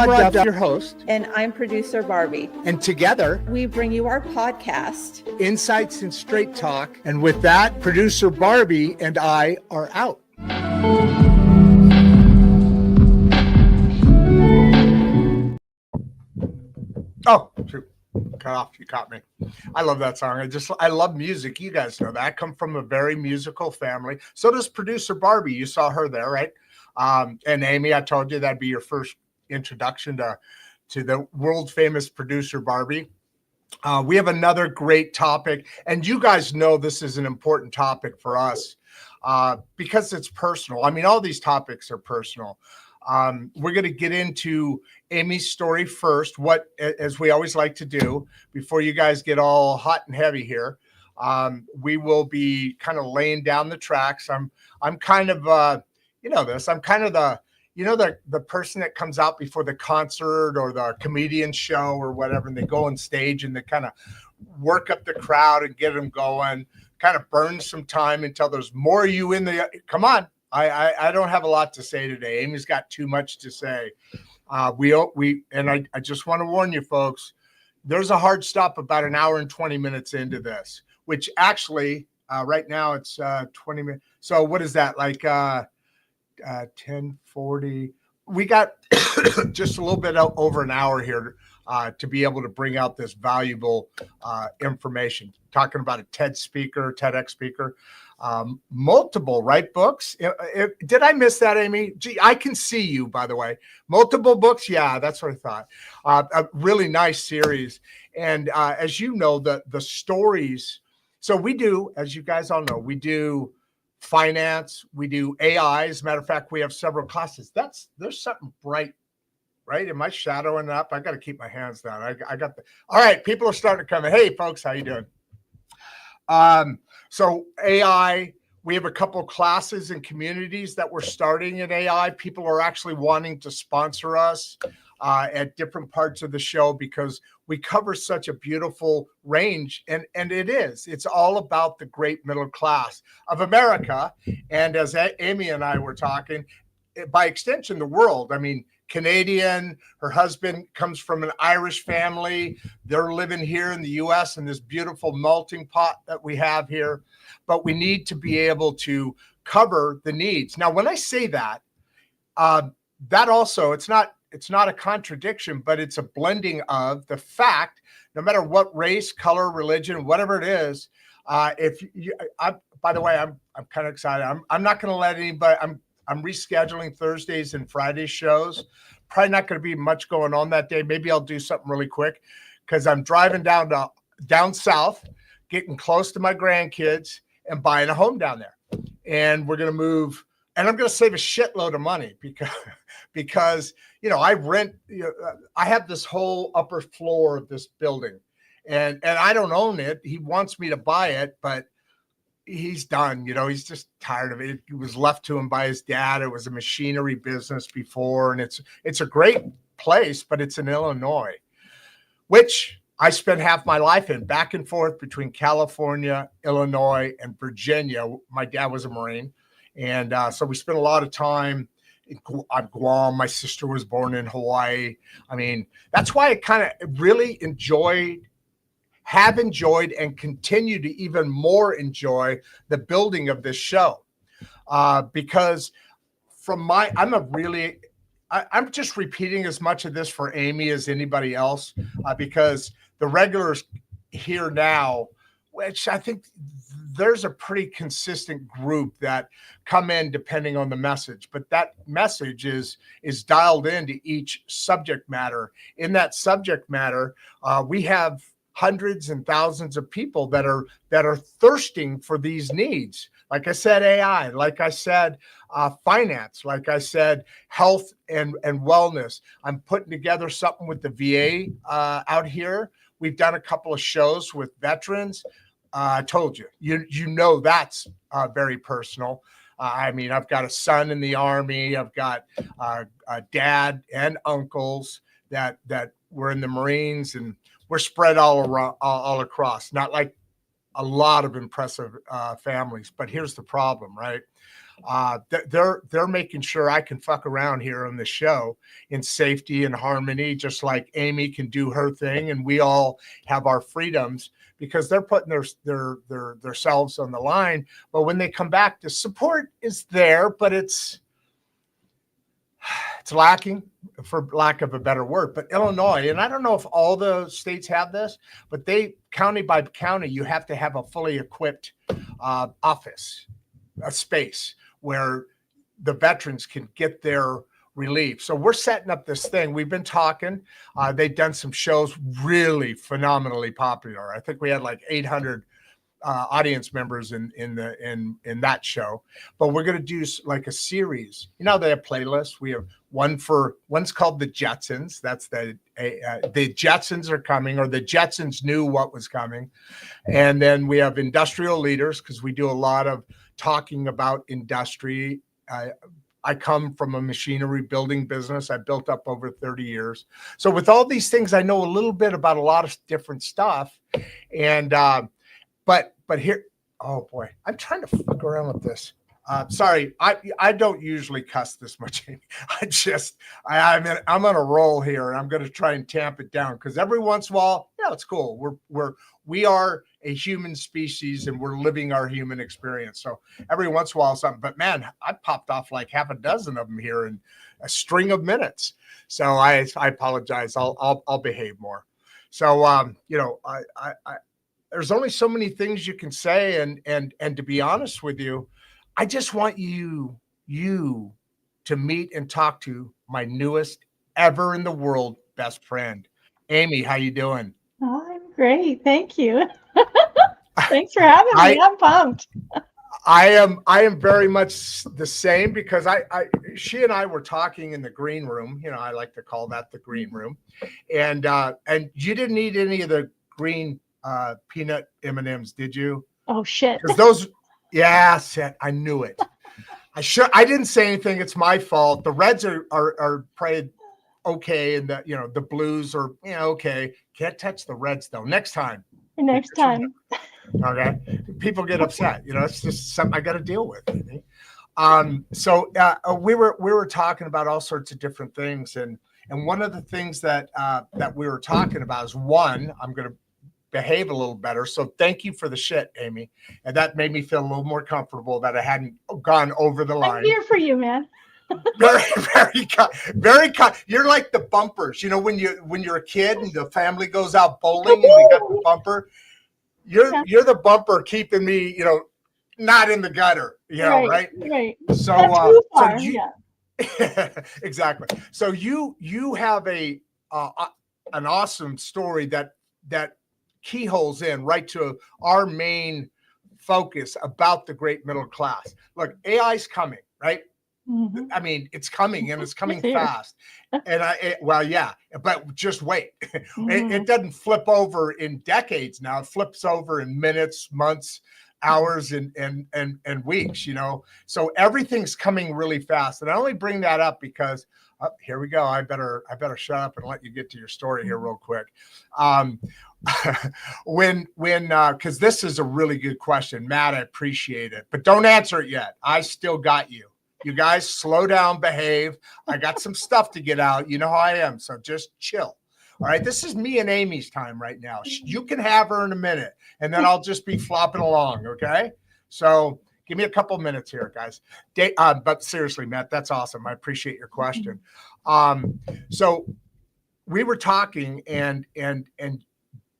I'm Rod Duff, your host. And I'm producer Barbie. And together, we bring you our podcast, Insights and Straight Talk. And with that, producer Barbie and I are out. Oh, shoot. Cut off. You caught me. I love that song. I love music. You guys know that. I come from a very musical family. So does producer Barbie. You saw her there, right? And Amy, I told you that'd be your first introduction to the world famous producer Barbie. We have another great topic, and you guys know this is an important topic for us because it's personal. I mean, all these topics are personal. We're going to get into Amy's story first, as we always like to do before you guys get all hot and heavy here. We will be kind of laying down the tracks. I'm kind of I'm kind of the person that comes out before the concert or the comedian show or whatever, and they go on stage and they kind of work up the crowd and get them going, kind of burn some time until there's more of you in the, come on. I don't have a lot to say today. Amy's got too much to say. I just want to warn you folks, there's a hard stop about an hour and 20 minutes into this, which actually right now it's 20 minutes. So what is that? Like 10:40. We got just a little bit over an hour here to be able to bring out this valuable information. Talking about a TEDx speaker, multiple, right? Books. Did I miss that, Amy? Gee, I can see you, by the way. Multiple books. Yeah, that's what I thought. A really nice series. And as you know, the stories. So we do, as you guys all know, we do finance, we do AI. As a matter of fact, we have several classes. There's something bright, right? Am I shadowing up? I got to keep my hands down. I got all right. People are starting to come in. Hey folks, how you doing? So AI, we have a couple of classes and communities that we're starting in AI. People are actually wanting to sponsor us at different parts of the show because we cover such a beautiful range. And it's all about the great middle class of America. And as Amy and I were talking, by extension, the world. I mean, Canadian, her husband comes from an Irish family. They're living here in the US in this beautiful melting pot that we have here. But we need to be able to cover the needs. Now, when I say that, that also, it's not a contradiction, but it's a blending of the fact, no matter what race, color, religion, whatever it is, by the way, I'm kind of excited. I'm not going to let anybody, I'm rescheduling Thursdays and Fridays shows. Probably not going to be much going on that day. Maybe I'll do something really quick because I'm driving down south, getting close to my grandkids and buying a home down there. And we're going to move, and I'm going to save a shitload of money because I rent, I have this whole upper floor of this building and I don't own it. He wants me to buy it, but he's done, he's just tired of it. It was left to him by his dad. It was a machinery business before, and it's a great place, but it's in Illinois, which I spent half my life in, back and forth between California, Illinois, and Virginia. My dad was a Marine. And so we spent a lot of time on Guam. My sister was born in Hawaii. I mean, that's why I kind of really have enjoyed and continue to even more enjoy the building of this show. Because I'm just repeating as much of this for Amy as anybody else, because the regulars here now, which I think there's a pretty consistent group that come in depending on the message, but that message is dialed into each subject matter. In that subject matter, we have hundreds and thousands of people that are thirsting for these needs. Like I said, AI, like I said, finance, like I said, health and wellness. I'm putting together something with the VA out here. We've done a couple of shows with veterans. I told you, that's very personal. I mean, I've got a son in the Army. I've got a dad and uncles that were in the Marines, and we're spread all across. Not like a lot of impressive families, but here's the problem, right? They're making sure I can fuck around here on the show in safety and harmony, just like Amy can do her thing, and we all have our freedoms because they're putting their selves on the line. But when they come back, the support is there, but it's lacking, for lack of a better word. But Illinois, and I don't know if all the states have this, but they, county by county, you have to have a fully equipped office, a space where the veterans can get their relief. So we're setting up this thing. We've been talking. They've done some shows really phenomenally popular. I think we had like 800 audience members in that show. But we're going to do like a series. You know, they have playlists. We have one's called the Jetsons. That's the Jetsons are coming, or the Jetsons knew what was coming. And then we have industrial leaders, because we do a lot of talking about industry. I come from a machinery building business. I built up over 30 years. So with all these things, I know a little bit about a lot of different stuff. And but here, oh boy, I'm trying to fuck around with this. Sorry, I don't usually cuss this much. I'm on a roll here, and I'm going to try and tamp it down, because every once in a while, yeah, it's cool. We are a human species, and we're living our human experience. So every once in a while, something. But man, I popped off like half a dozen of them here in a string of minutes. So I apologize. I'll behave more. So you know, I there's only so many things you can say, and to be honest with you, I just want you to meet and talk to my newest ever in the world best friend, Amy. How you doing? Oh, I'm great. Thank you. Thanks for having me. I'm pumped. I am very much the same, because she and I were talking in the green room. You know, I like to call that the green room. And you didn't eat any of the green peanut M&Ms, did you? Oh shit. Because those, yeah, I knew it. I didn't say anything. It's my fault. The reds are probably okay, and the blues are okay. Can't touch the reds though. Next time. Okay. People get upset. It's just something I got to deal with. So we were talking about all sorts of different things, and one of the things that we were talking about is, one, I'm going to behave a little better. So thank you for the shit, Amy. And that made me feel a little more comfortable that I hadn't gone over the line. I'm here for you, man. Very, very kind. You're like the bumpers. When you're a kid and the family goes out bowling and we got the bumper. You're the bumper keeping me, not in the gutter. Right? Right. So, too far. Yeah. Exactly. So you have an awesome story that keyholes in right to our main focus about the great middle class. Look, AI's coming, right? Mm-hmm. I mean, it's coming, and it's coming fast. And but just wait. Mm-hmm. It doesn't flip over in decades now. It flips over in minutes, months, hours, and weeks, So everything's coming really fast. And I only bring that up because here we go. I better shut up and let you get to your story here real quick. Because this is a really good question, Matt, I appreciate it, but don't answer it yet. I still got you. You guys slow down, behave. I got some stuff to get out. You know how I am. So just chill. All right. This is me and Amy's time right now. You can have her in a minute, and then I'll just be flopping along. Okay. So give me a couple minutes here, guys. But seriously, Matt, that's awesome. I appreciate your question. So we were talking, and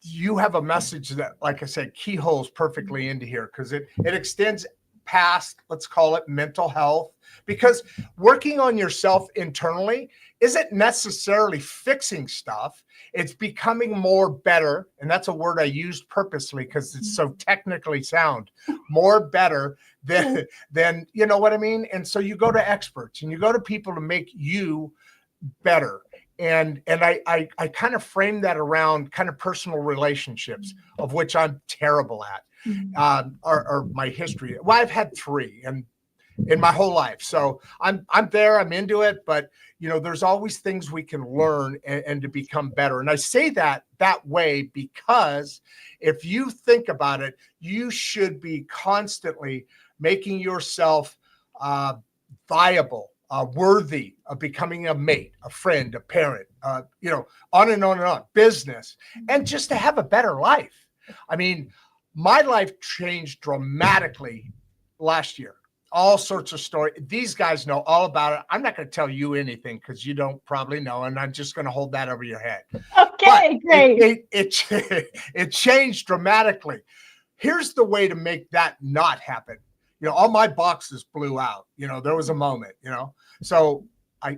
you have a message that, like I said, keyholes perfectly into here, because it extends past, let's call it, mental health, because working on yourself internally isn't necessarily fixing stuff. It's becoming more better. And that's a word I used purposely because it's so technically sound, more better than you know what I mean? And so you go to experts and you go to people to make you better. And I kind of frame that around kind of personal relationships, of which I'm terrible at, or my history. Well, I've had 3, and in my whole life. So I'm there, I'm into it, but there's always things we can learn and to become better. And I say that way because if you think about it, you should be constantly making yourself viable, worthy of becoming a mate, a friend, a parent, on and on and on, business, and just to have a better life. I mean, my life changed dramatically last year. All sorts of stories. These guys know all about it. I'm not going to tell you anything because you don't probably know, and I'm just going to hold that over your head. Okay, but great. It changed dramatically. Here's the way to make that not happen. All my boxes blew out. There was a moment. So I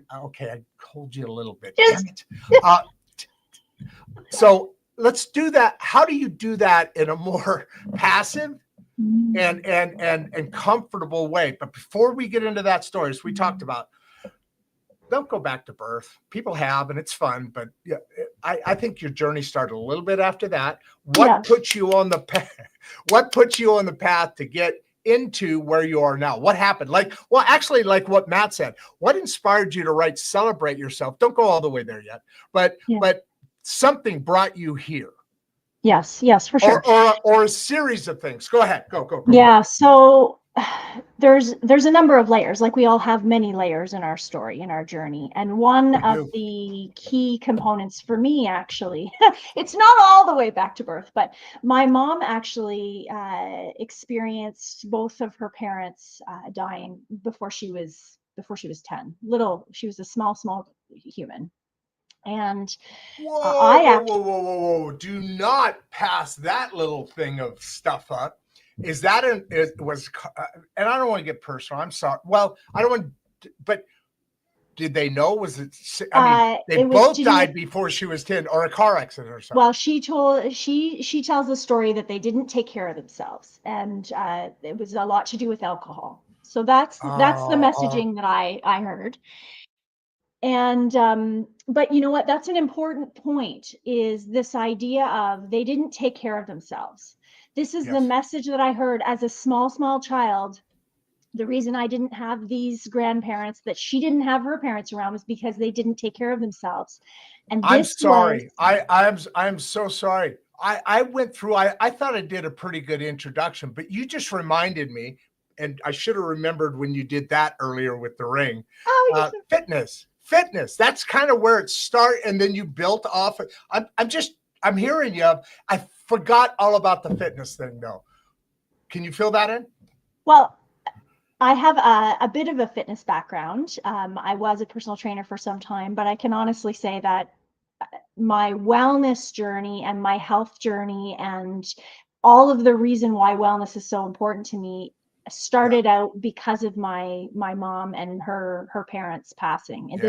hold you a little bit. Damn it. So let's do that. How do you do that in a more passive and comfortable way? But before we get into that story, as we talked about, don't go back to birth. People have, and it's fun, but yeah, I think your journey started a little bit after that. What puts you on the path? What puts you on the path to get into where you are now? What happened? Like what Matt said, what inspired you to write Celebrate Yourself? Don't go all the way there yet, but something brought you here. Yes, for sure. Or a series of things. Go ahead. Go. Yeah. So there's a number of layers. Like, we all have many layers in our story, in our journey. And one of the key components for me, actually, it's not all the way back to birth, but my mom actually experienced both of her parents dying before she was 10. She was a small human. And whoa. Do not pass that little thing of stuff up. Is that and I don't want to get personal. I'm sorry. Well, I don't want but did they know? Was it, they both died before she was 10, or a car accident or something? Well, she tells the story that they didn't take care of themselves, and it was a lot to do with alcohol. So that's the messaging that I heard. And but you know what, that's an important point, is this idea of they didn't take care of themselves. This is the message that I heard as a small child. The reason I didn't have these grandparents, that she didn't have her parents around, was because they didn't take care of themselves. And I'm sorry. I'm so sorry. I went through, I thought I did a pretty good introduction, but you just reminded me, and I should have remembered when you did that earlier with the ring. Fitness. That's kind of where it started. And then you built off. I'm hearing you. I forgot all about the fitness thing though. Can you fill that in? Well, I have a bit of a fitness background. I was a personal trainer for some time, but I can honestly say that my wellness journey and my health journey and all of the reason why wellness is so important to me started out because of my mom and her parents passing. And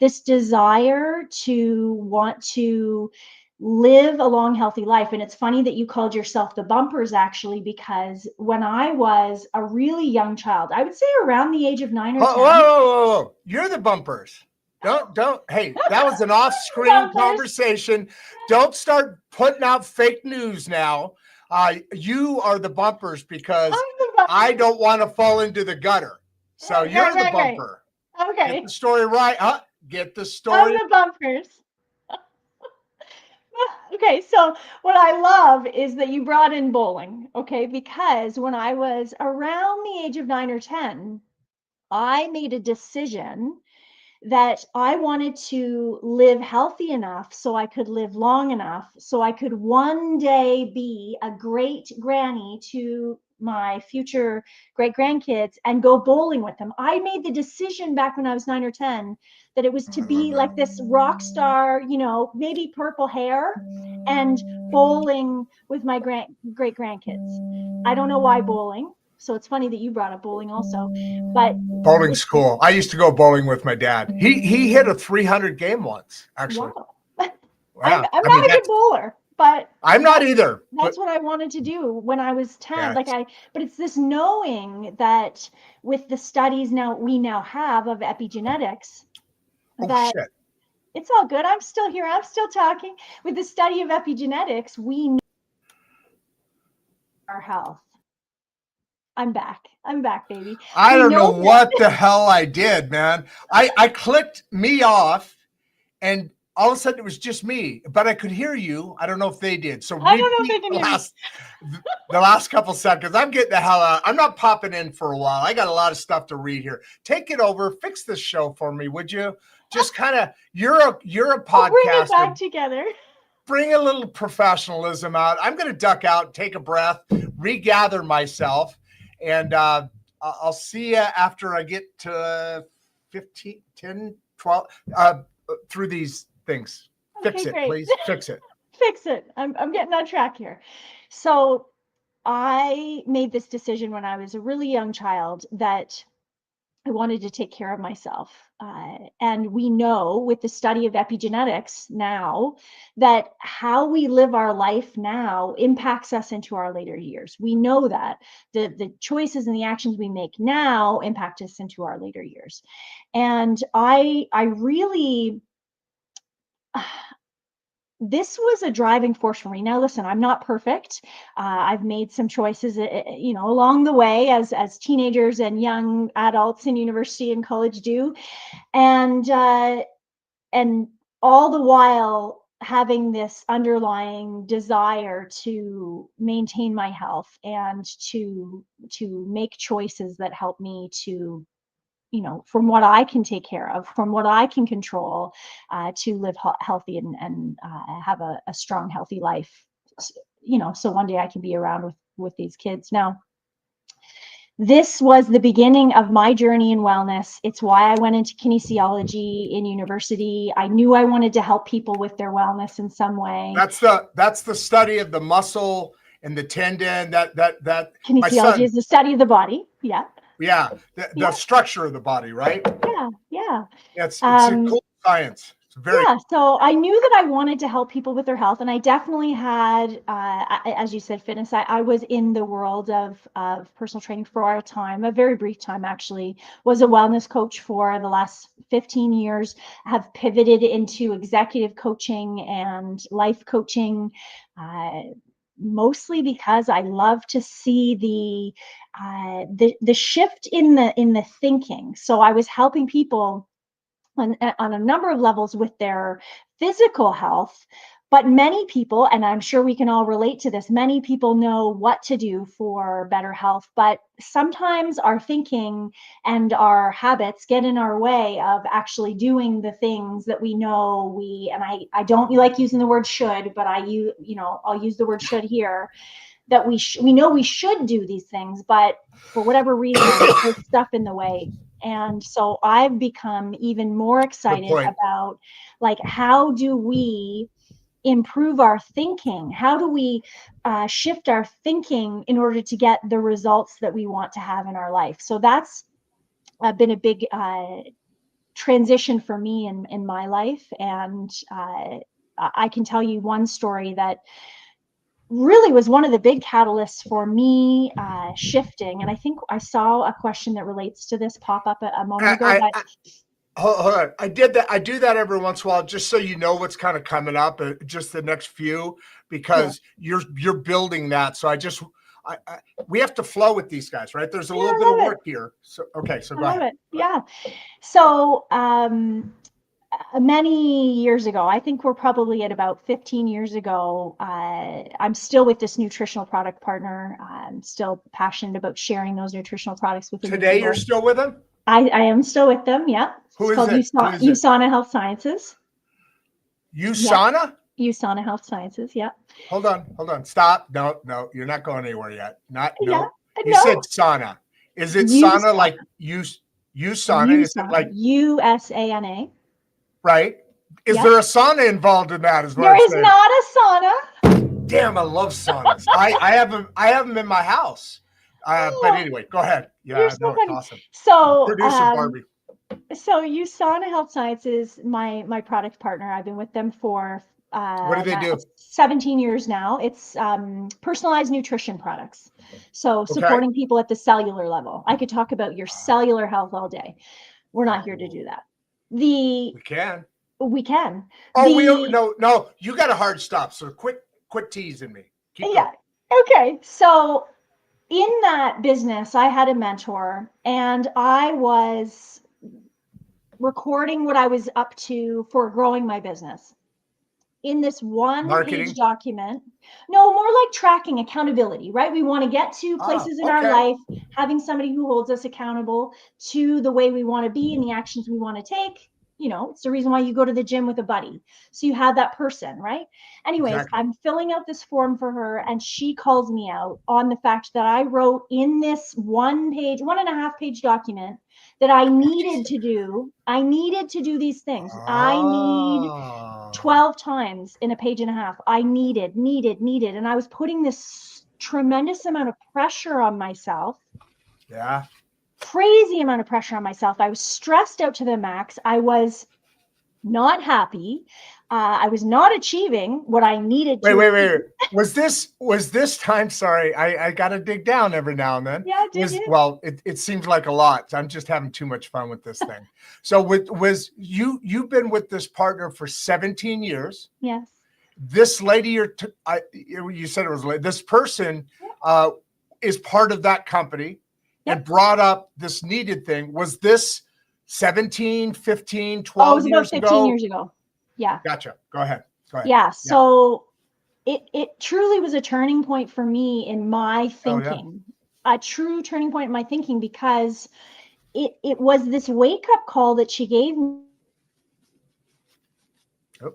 this desire to want to live a long, healthy life. And it's funny that you called yourself the bumpers, actually, because when I was a really young child, I would say around the age of 9 or 10. Whoa. You're the bumpers. Don't. Hey, that was an off-screen conversation. Don't start putting out fake news now. You are the bumpers because I don't want to fall into the gutter. So you're the bumper. Right. Okay. Get the story right. Get the story. I'm the bumpers. Okay, so what I love is that you brought in bowling, okay? Because when I was around the age of 9 or 10, I made a decision that I wanted to live healthy enough so I could live long enough so I could one day be a great granny to my future great grandkids and go bowling with them. I made the decision back when I was 9 or 10 that it was to be like this rock star, maybe purple hair, and bowling with my great grandkids. I don't know why bowling. So it's funny that you brought up bowling also, but bowling's cool. I used to go bowling with my dad. He hit a 300 game once, actually. Wow. I'm not a good bowler, but I'm not either. That's what I wanted to do when I was 10. But it's this knowing that with the studies we now have of epigenetics, shit. It's all good. I'm still here. I'm still talking. With the study of epigenetics, we know our health. I'm back. I'm back, baby. I We don't know that- what the hell I did, man. I clicked me off, and all of a sudden it was just me, but I could hear you. I don't know if they did. So I don't know if repeat they can hear me. the last couple seconds. I'm getting the hell out. I'm not popping in for a while. I got a lot of stuff to read here. Take it over. Fix this show for me, would you? Just kind of, you're a podcaster. Bring it back together. Bring a little professionalism out. I'm going to duck out, take a breath, regather myself, and I'll see you after I get to 15, 10, 12, through these things. Fix Okay, it, great. please. Fix it. Fix it. I'm getting on track here. So I made this decision when I was a really young child that I wanted to take care of myself. And we know with the study of epigenetics now that how we live our life now impacts us into our later years. We know that the choices and the actions we make now impact us into our later years. And I really this was a driving force for me. Now, listen, I'm not perfect. I've made some choices, along the way as teenagers and young adults in university and college do, and all the while having this underlying desire to maintain my health and to make choices that help me to, from what I can take care of, from what I can control, to live healthy and have a strong, healthy life. So one day I can be around with these kids. Now, this was the beginning of my journey in wellness. It's why I went into kinesiology in university. I knew I wanted to help people with their wellness in some way. That's the study of the muscle and the tendon. That Kinesiology is the study of the body. Yeah. Yeah, the structure of the body, right? Yeah. It's a cool science. It's very so I knew that I wanted to help people with their health, and I definitely had, as you said, fitness. I was in the world of personal training for a time, a very brief time actually. Was a wellness coach for the last 15 years. Have pivoted into executive coaching and life coaching. Mostly because I love to see the shift in the thinking. So I was helping people on a number of levels with their physical health, but many people, and I'm sure we can all relate to this, many people know what to do for better health, but sometimes our thinking and our habits get in our way of actually doing the things that we know and I don't like using the word should, but I'll use the word should here, that we know we should do these things, but for whatever reason, there's stuff in the way. And so I've become even more excited about, like, how do we improve our thinking? How do we shift our thinking in order to get the results that we want to have in our life? So that's been a big transition for me in my life. And I can tell you one story that really was one of the big catalysts for me shifting. And I think I saw a question that relates to this pop up a moment ago. Hold on. I did that. I do that every once in a while, just so you know what's kind of coming up, just the next few, because you're building that. So we have to flow with these guys, right? There's a little bit of work here. So okay, so go ahead. Yeah. So many years ago, I think we're probably at about 15 years ago, I'm still with this nutritional product partner. I'm still passionate about sharing those nutritional products with Today people. You're still with them? I am still with them, yeah. Who it's is called it? USANA Health Sciences. USANA? Yeah. USANA Health Sciences, yeah. Hold on. Stop. No, you're not going anywhere yet. You no. said sauna. Is it sauna like USANA? Is it like USANA? Right. Is there a sauna involved in that? There is not a sauna. Damn, I love saunas. I have them in my house. But anyway, go ahead. Yeah, You're so funny. Awesome. So, Producer Barbie. So USANA Health Sciences, my product partner. I've been with them for what do they do? 17 years now. It's personalized nutrition products. So supporting people at the cellular level. I could talk about your cellular health all day. We're not here to do that. We can. Oh, no. You got a hard stop. So quit teasing me. Keep going. Okay. So in that business, I had a mentor, and I was recording what I was up to for growing my business in this one-page Marketing. document. No, more like tracking, accountability, right? We want to get to places in our Okay. life, having somebody who holds us accountable to the way we want to be and the actions we want to take. You know, it's the reason why you go to the gym with a buddy. So you have that person, right? Anyways, Exactly. I'm filling out this form for her, and she calls me out on the fact that I wrote in this 1.5 page document that I needed to do these things. I need Oh, 12 times in a page and a half. I needed. And I was putting this tremendous amount of pressure on myself, yeah. crazy amount of pressure on myself. I was stressed out to the max. I was not happy. I was not achieving what I needed to. Wait. Was this time? Sorry, I got to dig down every now and then. Yeah, did you? Well, it seems like a lot. I'm just having too much fun with this thing. So you've been with this partner for 17 years. Yes. This lady, you said it was late. This person is part of that company and brought up this needed thing. Was this 17, 15, 12 Oh, it was about years 15 ago? years ago. Yeah. Gotcha. Go ahead. Yeah. So it truly was a turning point for me in my thinking, a true turning point in my thinking, because it was this wake up call that she gave me. Oh,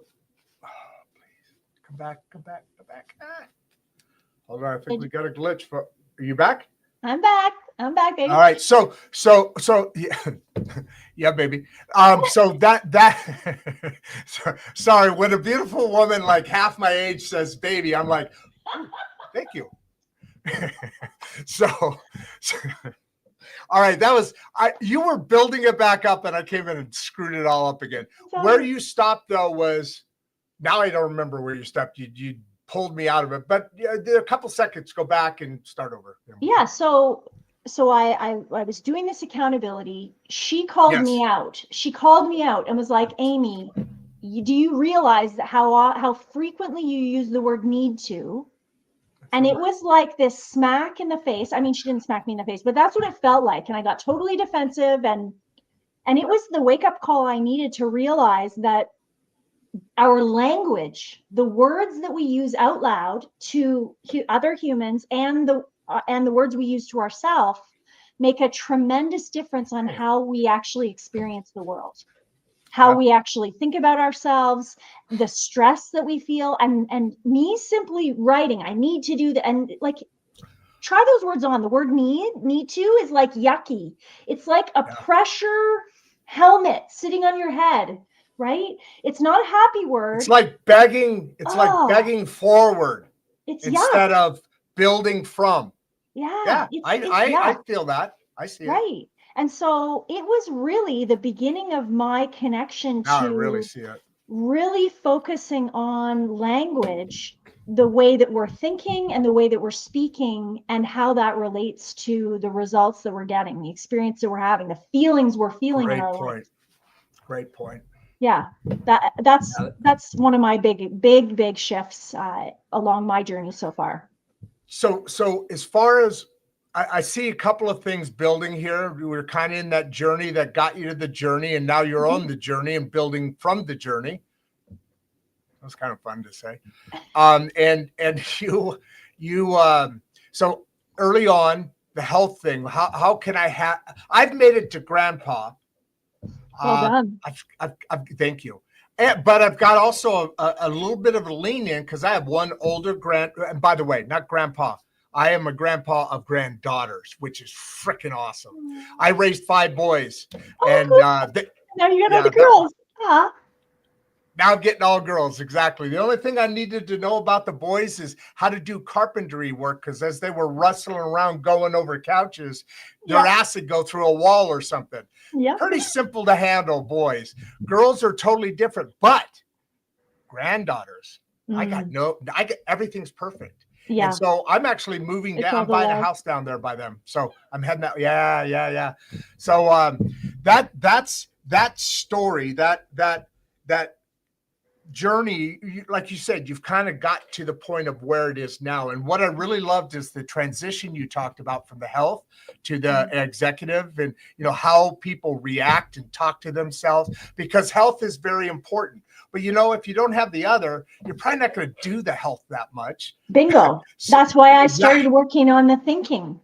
please. Come back. Ah. Hold on. I think we got a glitch. Are you back? I'm back, baby. All right. So yeah, baby. So sorry, when a beautiful woman like half my age says baby, I'm like, thank you. so all right, you were building it back up and I came in and screwed it all up again. Where you stopped though was, now I don't remember where you stopped. You pulled me out of it, but a couple seconds, go back and start over. Yeah. So I was doing this accountability. She called me out. She called me out and was like, Amy, do you realize that how frequently you use the word need to? And it was like this smack in the face. I mean, she didn't smack me in the face, but that's what it felt like. And I got totally defensive, and it was the wake up call I needed to realize that our language, the words that we use out loud to other humans, and the words we use to ourselves, make a tremendous difference on how we actually experience the world, how we actually think about ourselves, the stress that we feel. And me simply writing, I need to do that, and like, try those words on. The word need to is like yucky. It's like a pressure helmet sitting on your head. Right? It's not a happy word. It's like begging. It's like begging forward instead of building from. Yeah. I feel that. I see it. Right. And so it was really the beginning of my connection Now to I really see it. Really focusing on language, the way that we're thinking and the way that we're speaking, and how that relates to the results that we're getting, the experience that we're having, the feelings we're feeling in our life. Great point. Yeah, that's one of my big shifts along my journey so far. So as far as I see a couple of things building here, we were kind of in that journey that got you to the journey, and now you're on the journey and building from the journey. That was kind of fun to say. And you so early on, the health thing. How can I've made it to grandpa. Well done. Thank you. But I've got also a little bit of a lean in because I have one older and by the way, not grandpa. I am a grandpa of granddaughters, which is freaking awesome. I raised 5 boys. And now you got all the girls. Now I'm getting all girls, exactly. The only thing I needed to know about the boys is how to do carpentry work, because as they were rustling around going over couches, their ass would go through a wall or something. Yeah. Pretty simple to handle, boys. Girls are totally different, but granddaughters, I got everything's perfect. Yeah. And so I'm actually moving down. I'm buying a house down there by them. So I'm heading out. Yeah. So that's that story, that journey, like you said, you've kind of got to the point of where it is now. And what I really loved is the transition you talked about from the health to the executive, and how people react and talk to themselves, because health is very important. But if you don't have the other, you're probably not going to do the health that much. Bingo. That's why I started working on the thinking.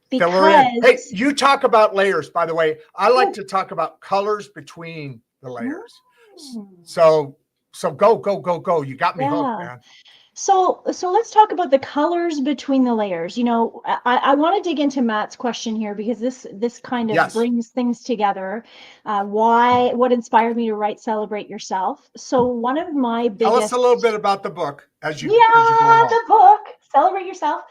Because hey, you talk about layers, by the way. I like to talk about colors between the layers. So go. You got me hooked, man. So let's talk about the colors between the layers. I want to dig into Matt's question here, because this kind of brings things together. What inspired me to write Celebrate Yourself? So one of my biggest... Tell us a little bit about the book as you go along. The book, Celebrate Yourself.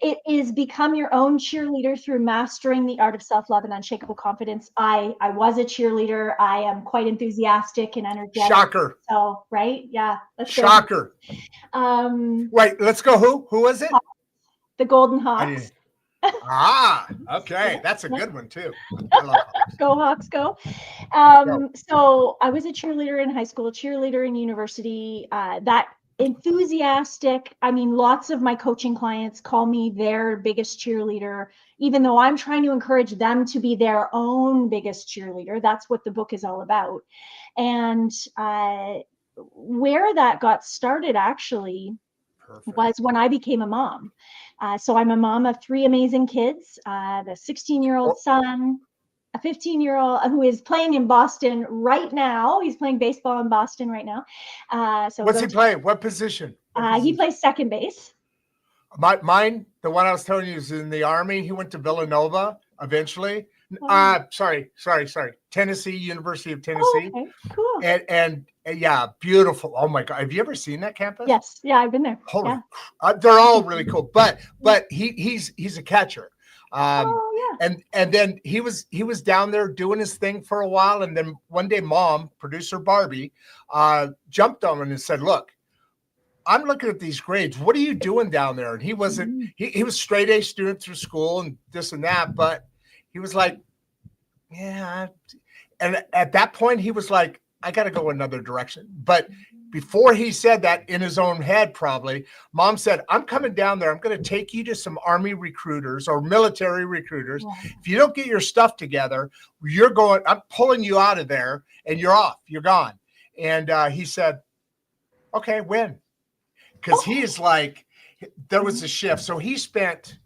It is Become Your Own Cheerleader Through Mastering the Art of Self-Love and Unshakable Confidence. I was a cheerleader. I am quite enthusiastic and energetic. Shocker. So, right? Yeah. Let's Shocker. Go. Wait, let's go. Who was it? The Golden Hawks. Okay. That's a good one too. I love Hawks. Go Hawks, go. So I was a cheerleader in high school, cheerleader in university. That enthusiastic. Lots of my coaching clients call me their biggest cheerleader, even though I'm trying to encourage them to be their own biggest cheerleader. That's what the book is all about. And where that got started actually was when I became a mom. So I'm a mom of 3 amazing kids, the 16-year-old son, a 15-year-old who is playing in Boston right now. He's playing baseball in Boston right now. So what's he playing? What position? He plays second base. Mine, the one I was telling you, is in the Army. He went to Villanova eventually. Sorry. Tennessee, University of Tennessee. Okay, cool. And yeah, beautiful. Oh my God. Have you ever seen that campus? Yes. Yeah, I've been there. Holy, they're all really cool. But he's a catcher. And then he was down there doing his thing for a while, and then one day mom, producer Barbie, jumped on him and said, "Look, I'm looking at these grades. What are you doing down there?" And he wasn't, he was straight A student through school and this and that, but he was like, yeah. And at that point he was like, I got to go another direction. But before he said that, in his own head, probably, mom said, I'm coming down there. I'm going to take you to some Army recruiters or military recruiters. If you don't get your stuff together, I'm pulling you out of there and you're off, you're gone. And he said, okay, when? Because he is like, there was a shift. So he spent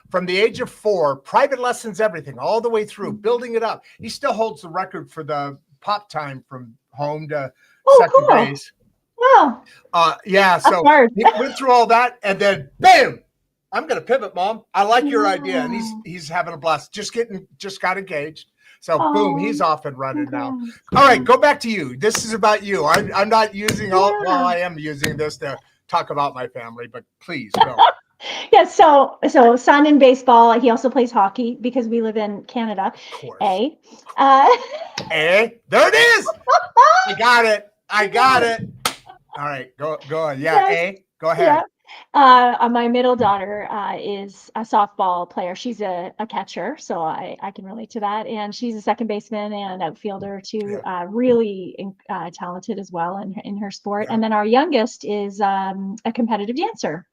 from the age of 4, private lessons, everything, all the way through, building it up. He still holds the record for the pop time from home to second base. Wow. Yeah. So he went through all that, and then bam, I'm going to pivot, mom. I like your idea. And he's having a blast. Just got engaged. So boom, he's off and running now. All right, go back to you. This is about you. I'm not using well, I am using this to talk about my family, but please go. Yeah, so son in baseball. He also plays hockey because we live in Canada. Of course. There it is. I got it. All right, go on. Yeah, go ahead. Yeah. My middle daughter is a softball player. She's a catcher, so I can relate to that. And she's a second baseman and outfielder too. Really talented as well in her sport. Yeah. And then our youngest is a competitive dancer.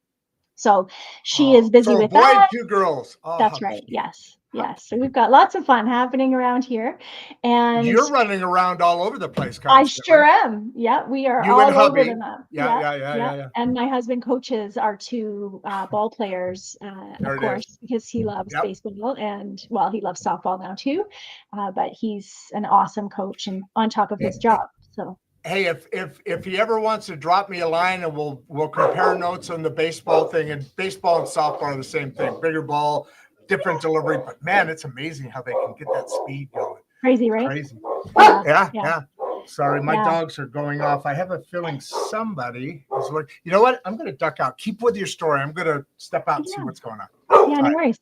So she is busy with that. So a boy, 2 girls. Oh, that's right. Yes. So we've got lots of fun happening around here. And you're running around all over the place, constantly. I sure am. Yeah, we are all over the map. Yeah. And my husband coaches our 2 ball players, of course, because he loves baseball and, well, he loves softball now too. But he's an awesome coach and on top of his job. So. Hey, if he ever wants to drop me a line, and we'll compare notes on the baseball thing. And baseball and softball are the same thing, bigger ball, different delivery. But man, it's amazing how they can get that speed going. Crazy, right? Crazy. Yeah. Sorry, my dogs are going off. I have a feeling somebody is working. You know what? I'm going to duck out. Keep with your story. I'm going to step out and see what's going on. Yeah, no worries.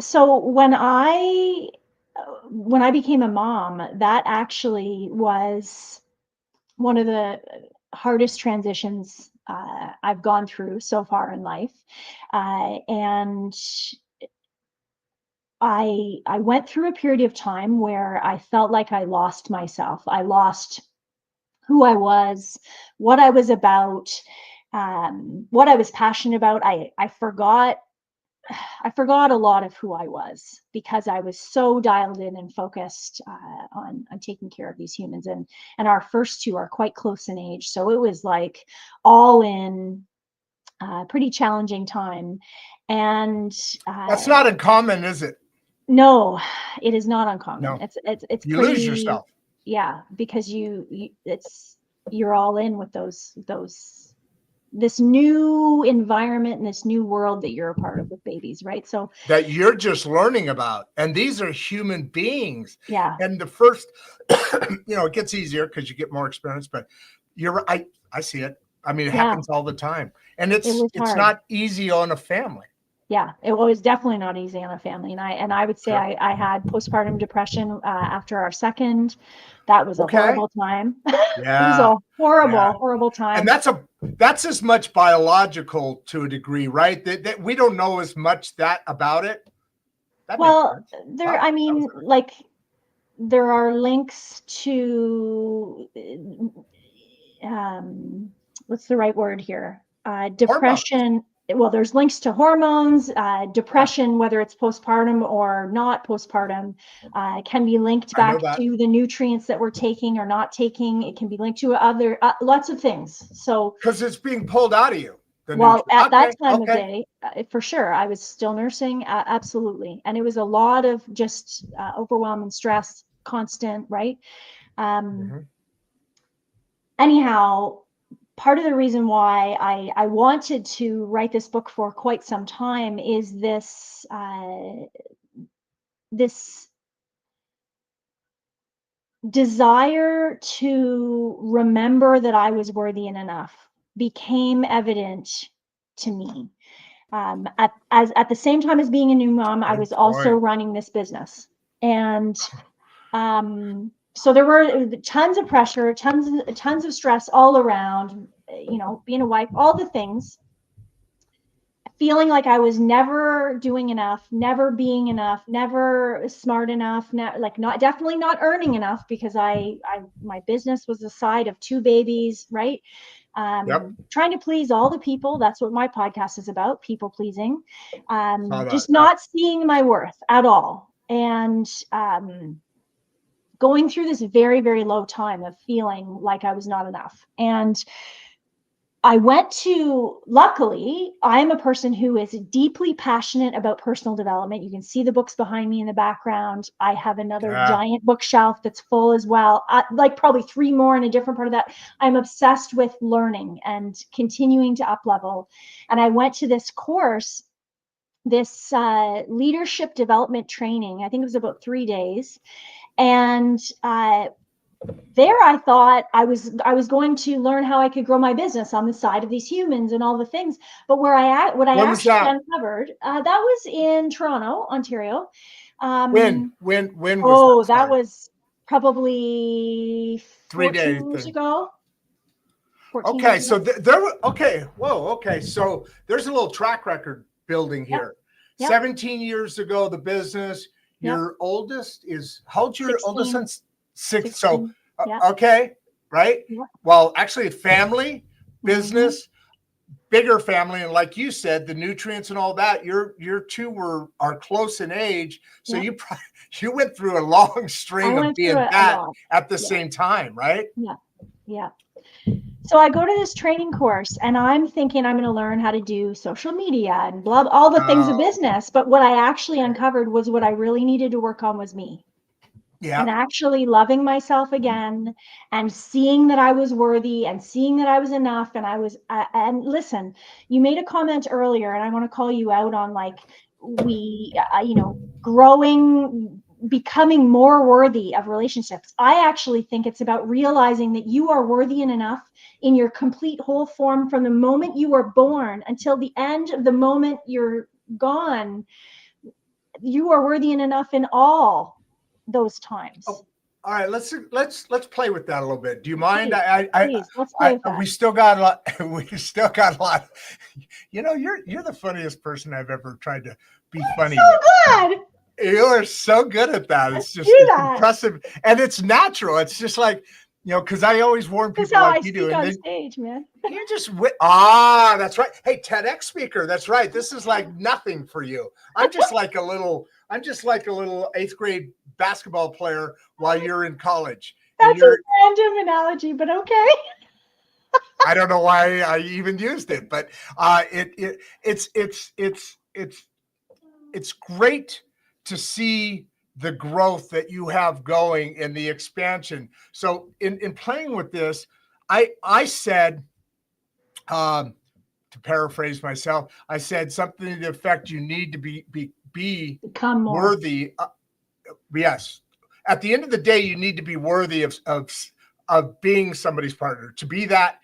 So when I became a mom, that actually was one of the hardest transitions I've gone through so far in life. And I went through a period of time where I felt like I lost myself. I lost who I was, what I was about, what I was passionate about. I forgot a lot of who I was because I was so dialed in and focused on taking care of these humans. And our first two are quite close in age. So it was like all in pretty challenging time. And That's not uncommon, is it? no, it is not uncommon. No. It's You pretty, lose yourself. Yeah, because you're all in with this new environment and this new world that you're a part of with babies, right? So that you're just learning about. And these are human beings. yeah. And the first, it gets easier because you get more experience, but I see it. I mean, it happens all the time. And it's hard. not easy on a family. Yeah, it was definitely not easy on a family. And I would say I had postpartum depression after our second. That was a horrible time. Yeah. It was a horrible time. And that's as much biological to a degree, right? That we don't know as much about it. Well, there are links to what's the right word here? Depression. Hormones. Well, there's links to hormones, depression, whether it's postpartum or not postpartum, can be linked back to the nutrients that we're taking or not taking. It can be linked to other lots of things. So because it's being pulled out of you. Well, at that time of day, for sure, I was still nursing, absolutely, and it was a lot of just overwhelm and stress, constant, right? Anyhow. Part of the reason why I wanted to write this book for quite some time is this desire to remember that I was worthy and enough became evident to me. At the same time as being a new mom, I was also running this business, and so there were tons of pressure, tons of stress all around, being a wife, all the things, feeling like I was never doing enough, never being enough, never smart enough, definitely not earning enough because my business was the side of two babies, right? Trying to please all the people. That's what my podcast is about, people pleasing, just not seeing my worth at all. And, going through this very, very low time of feeling like I was not enough. And luckily, I'm a person who is deeply passionate about personal development. You can see the books behind me in the background. I have another giant bookshelf that's full as well, like probably 3 more in a different part of that. I'm obsessed with learning and continuing to up level. And I went to this course, this leadership development training. I think it was about 3 days. And there I thought I was going to learn how I could grow my business on the side of these humans and all the things. But what I actually uncovered, that was in Toronto, Ontario. When was that was probably 3 days 14 years ago. Okay, so there were so there's a little track record building here. 17 years ago, the business. Your oldest is, how old's your 16. oldest son? 6. So, Yeah. Right? Yeah. Well, actually, family, business, bigger family, and like you said, the nutrients and all that. Your two are close in age, so you went through a long string of being that at the same time, right? Yeah. So I go to this training course and I'm thinking I'm going to learn how to do social media and blah, all the things of business. But what I actually uncovered was what I really needed to work on was me. Yeah. And actually loving myself again and seeing that I was worthy and seeing that I was enough. And and listen, you made a comment earlier and I want to call you out on growing, becoming more worthy of relationships. I actually think it's about realizing that you are worthy and enough in your complete whole form from the moment you were born until the end of the moment you're gone. You are worthy and enough in all those times. Oh, all right, let's play with that a little bit. Do you mind? Please, let's play with that. We still got a lot. We still got a lot. You're the funniest person I've ever tried to be funny with. Good. You are so good at that. It's just impressive. And it's natural. It's just like, You know, because I always warn That's people how like I you do, speak and on then stage, man. you just that's right. Hey, TEDx speaker, that's right. This is like nothing for you. I'm just like a little 8th grade basketball player while you're in college, and That's a random analogy, but okay. I don't know why I even used it, but it's great to see the growth that you have going and the expansion. So in playing with this, I said, to paraphrase myself, I said something to the effect, you need to be Become more worthy. Yes. At the end of the day, you need to be worthy of being somebody's partner, to be that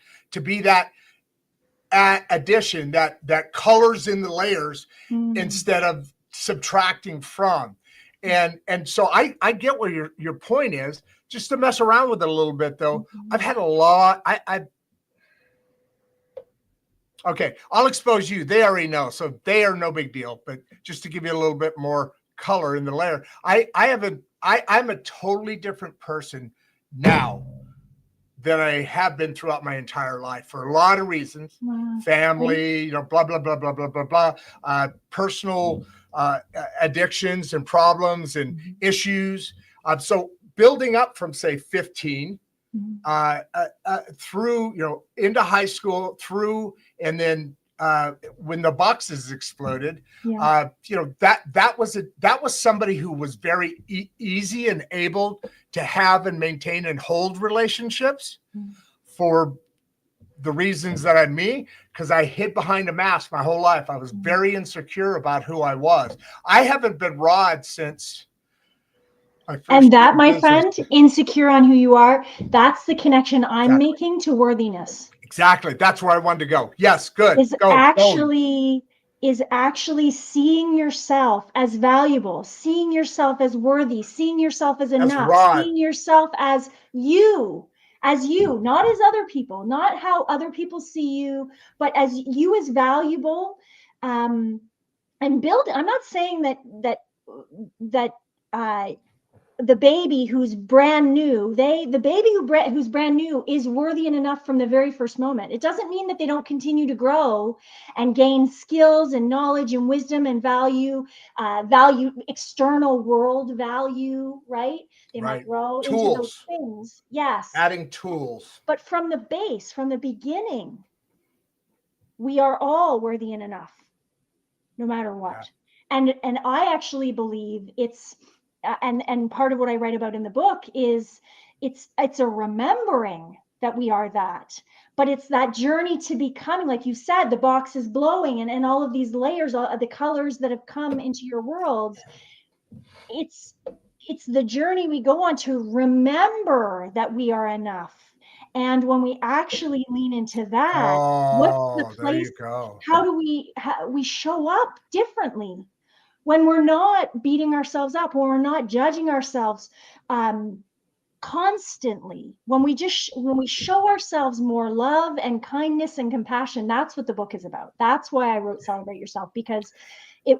addition that colors in the layers instead of subtracting from. And so I get what your point is. Just to mess around with it a little bit, though, I've had a lot. Okay, I'll expose you. They already know, so they are no big deal. But just to give you a little bit more color in the layer, I'm a totally different person now than I have been throughout my entire life for a lot of reasons. Wow. Family, you know, blah blah blah blah blah blah blah, personal addictions and problems and issues. So building up from say 15 through, you know, into high school, through, and then when the boxes exploded, you know, that was somebody who was very easy and able to have and maintain and hold relationships for the reasons that I'm me, because I hid behind a mask my whole life. I was very insecure about who I was. I haven't been Rod since and that, my friend, insecure on who you are, that's the connection I'm making to worthiness. Exactly. That's where I wanted to go. Yes, good. Is actually seeing yourself as valuable, seeing yourself as worthy, seeing yourself as enough, seeing yourself as you, not as other people, not how other people see you, but as you as valuable. And build. I'm not saying that the baby who's brand new, the baby who's brand new is worthy and enough from the very first moment. It doesn't mean that they don't continue to grow and gain skills and knowledge and wisdom and value external world value, right? They might grow into those things. Yes. Adding tools. But from the base, from the beginning, we are all worthy and enough, no matter what. Yeah. And I actually believe it's, and part of what I write about in the book is it's a remembering that we are that, but it's that journey to becoming, like you said, the box is blowing and all of these layers, all the colors that have come into your world. It's the journey we go on to remember that we are enough. And when we actually lean into that, what's the place? How do we show up differently? When we're not beating ourselves up, when we're not judging ourselves constantly, when we show ourselves more love and kindness and compassion, that's what the book is about. That's why I wrote Celebrate Yourself, because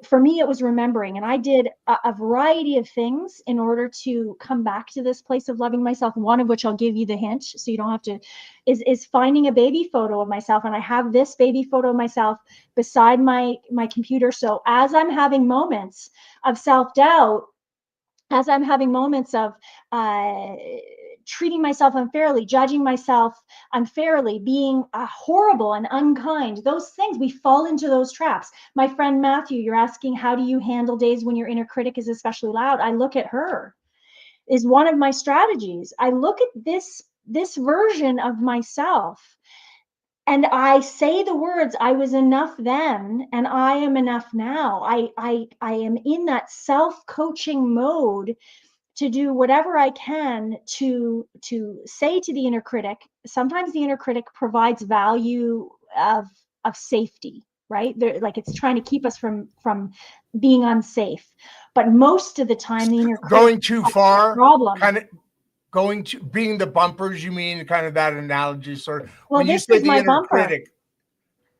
for me, it was remembering. And I did a variety of things in order to come back to this place of loving myself. One of which I'll give you the hint, so you don't have to, is finding a baby photo of myself. And I have this baby photo of myself beside my computer. So as I'm having moments of self-doubt, as I'm having moments of treating myself unfairly, judging myself unfairly, being horrible and unkind, those things, we fall into those traps. My friend Matthew, you're asking, how do you handle days when your inner critic is especially loud? I look at her, is one of my strategies. I look at this version of myself and I say the words, I was enough then and I am enough now. I am in that self-coaching mode to do whatever I can to say to the inner critic. Sometimes the inner critic provides value of safety, right? Like it's trying to keep us from being unsafe. But most of the time, the inner critic going too far, problem. kind of going to being the bumpers. You mean kind of that analogy, sort of. Well, when this you say is the my inner bumper. critic.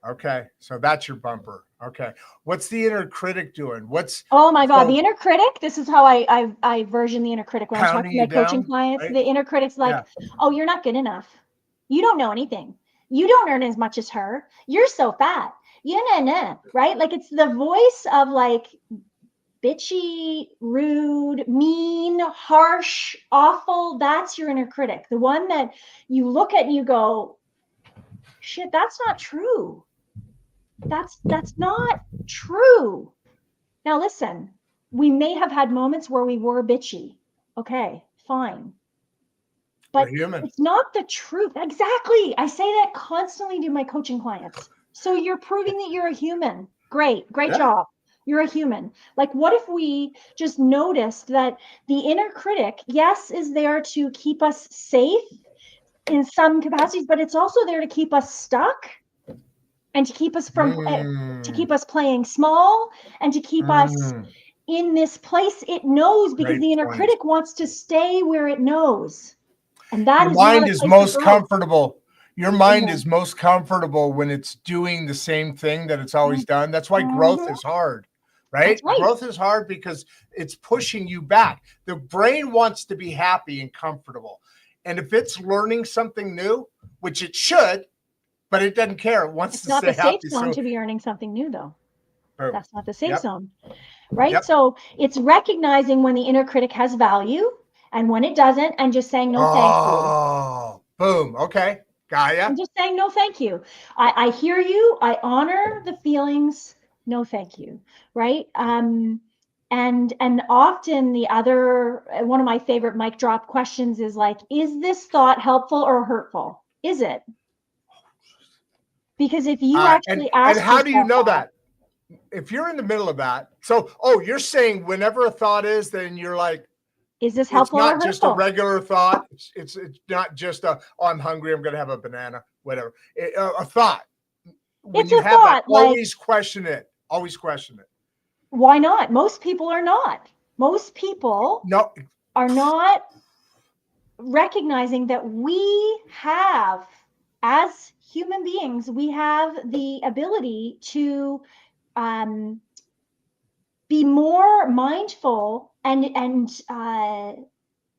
Okay, so that's your bumper. Okay. What's the inner critic doing? Oh my God, so the inner critic. This is how I version the inner critic when I'm talking pounding to you my coaching down, clients. right? The inner critic's like, Yeah. oh, you're not good enough. You don't know anything. You don't earn as much as her. You're so fat. Right? Like it's the voice of like bitchy, rude, mean, harsh, awful. That's your inner critic. The one that you look at and you go, shit, that's not true. That's not true. Now listen, we may have had moments where we were bitchy. Okay, fine. We're But human. it's not the truth. Exactly. I say that constantly to my coaching clients. So you're proving that you're a human. Great Yeah. job. You're a human. Like, what if we just noticed that the inner critic, yes, is there to keep us safe in some capacities, but it's also there to keep us stuck and to keep us from to keep us playing small and to keep us in this place it knows, because Great the inner point. critic wants to stay where it knows. And that Your is not mind a is place most of growth. comfortable. Your mind Yeah. is most comfortable when it's doing the same thing that it's always done. That's why growth is hard, right? That's right. Growth is hard because it's pushing you back. The brain wants to be happy and comfortable. And if it's learning something new, which it should, but it doesn't care. It wants It's to not stay the safe happy. zone So to be earning something new, though. boom. That's not the safe Yep. zone, right? Yep. So it's recognizing when the inner critic has value and when it doesn't, and just saying no, thank you. Oh, boom. Okay. Got ya. I'm just saying no, thank you. I hear you. I honor the feelings. No, thank you. Right. And often the other one of my favorite mic drop questions is like, is this thought helpful or hurtful? Is it? Because if you actually ask and how do you yourself know that? If you're in the middle of that, so you're saying whenever a thought is, then you're like, is this it's helpful or not just a hurtful? regular thought. It's not just I'm hungry, I'm gonna have a banana, whatever. A thought. When It's you a have that, thought, like, always question it. Always question it. why not? Most people are not. Most people No, are not recognizing that we have, as human beings, we have the ability to be more mindful and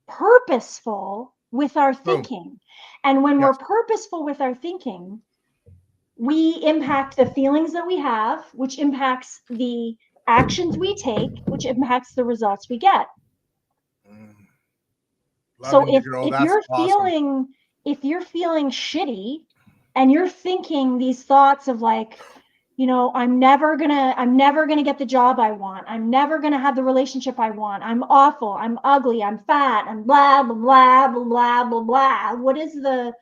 purposeful with our boom. thinking. And when we're Yes. purposeful with our thinking, we impact the feelings that we have, which impacts the actions we take, which impacts the results we get. So Loving you, girl. That's awesome. if you're feeling shitty and you're thinking these thoughts of like, you know, I'm never gonna get the job I want. I'm never gonna have the relationship I want. I'm awful. I'm ugly. I'm fat. I'm blah blah blah blah blah blah blah. What is the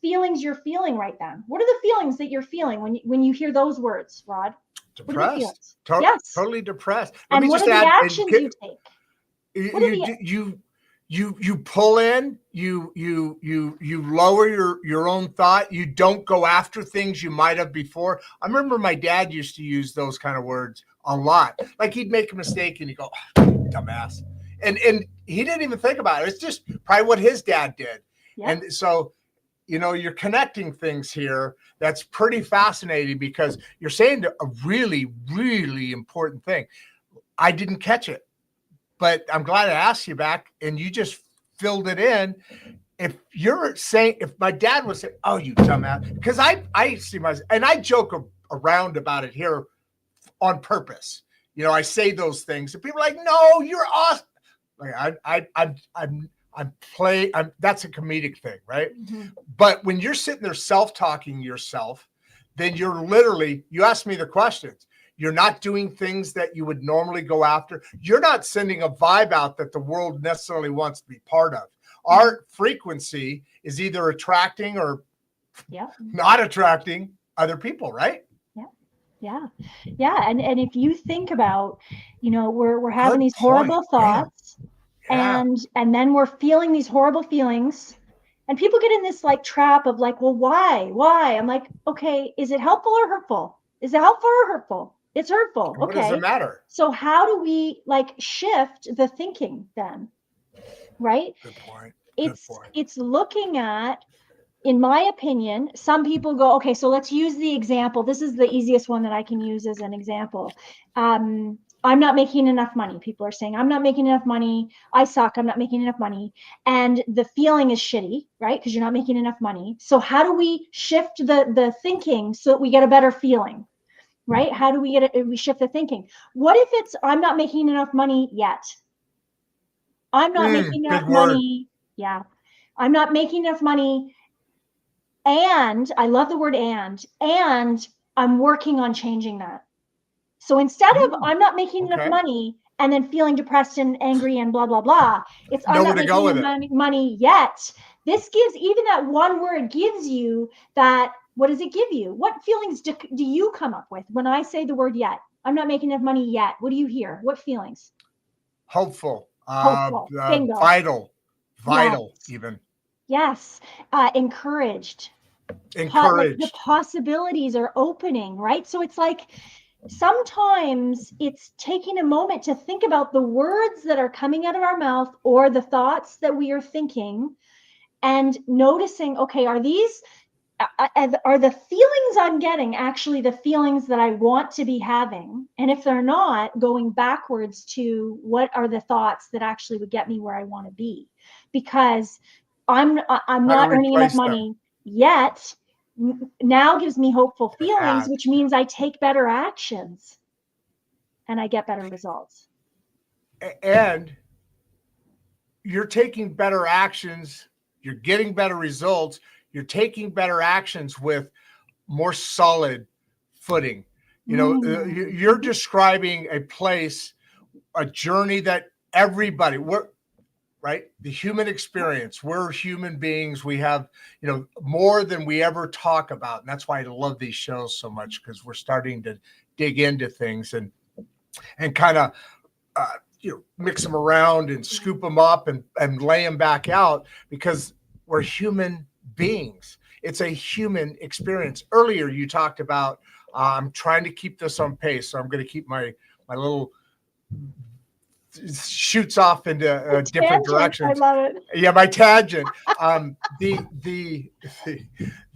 feelings you're feeling right then? What are the feelings that you're feeling when you hear those words, Rod? What are the feelings? Depressed. Yes. Totally depressed. Let And me what just are the add. actions you take? What are the You pull in. You lower your own thought. You don't go after things you might have before. I remember my dad used to use those kind of words a lot. Like he'd make a mistake and he'd go, oh, "Dumbass," and he didn't even think about it. It's just probably what his dad did. Yep. And so, you're connecting things here. That's pretty fascinating because you're saying a really, really important thing. I didn't catch it, but I'm glad I asked you back and you just filled it in. If you're saying, if my dad was saying, "Oh, you dumbass," because I see myself, and I joke around about it here on purpose. I say those things and people are like, "No, you're awesome." Like that's a comedic thing, right? Mm-hmm. But when you're sitting there self-talking yourself, then you ask me the questions. You're not doing things that you would normally go after. You're not sending a vibe out that the world necessarily wants to be part of. Our frequency is either attracting or not attracting other people, right? Yeah. And if you think about, we're having these horrible thoughts, and then we're feeling these horrible feelings, and people get in this like trap of like, well, why? I'm like, okay, is it helpful or hurtful? Is it helpful or hurtful? It's hurtful. What does it matter? So how do we like shift the thinking then? Right? Good point. It's looking at in my opinion, some people go, okay, so let's use the example. This is the easiest one that I can use as an example. I'm not making enough money. People are saying, I'm not making enough money. I suck. I'm not making enough money. And the feeling is shitty, right? Because you're not making enough money. So how do we shift the thinking so that we get a better feeling, right? How do we shift the thinking? What if it's, I'm not making enough money yet? I'm not making enough Good word. money. Yeah. I'm not making enough money. And I love the word and I'm working on changing that. So instead of I'm not making enough money and then feeling depressed and angry and blah, blah, blah, it's I'm not making enough money yet. This gives, even that one word gives you that, what does it give you? What feelings do you come up with when I say the word yet? I'm not making enough money yet. What do you hear? What feelings? Hopeful. Hopeful. Bingo. Vital, yes. even. Yes. Encouraged. Encouraged. The possibilities are opening, right? So it's like, sometimes it's taking a moment to think about the words that are coming out of our mouth or the thoughts that we are thinking and noticing, okay, are the feelings I'm getting actually the feelings that I want to be having? And if they're not, going backwards to what are the thoughts that actually would get me where I want to be? Because I'm not earning enough money yet. Now gives me hopeful feelings, which means I take better actions and I get better results. And you're taking better actions, you're getting better results, you're taking better actions with more solid footing. You know, you're describing a place, a journey that everybody, right? The human experience. We're human beings. We have, more than we ever talk about. And that's why I love these shows so much, because we're starting to dig into things and kind of, mix them around and scoop them up and lay them back out, because we're human beings. It's a human experience. Earlier, you talked about, I'm trying to keep this on pace. So I'm going to keep my little shoots off into different directions. I love it. Yeah, my tangent.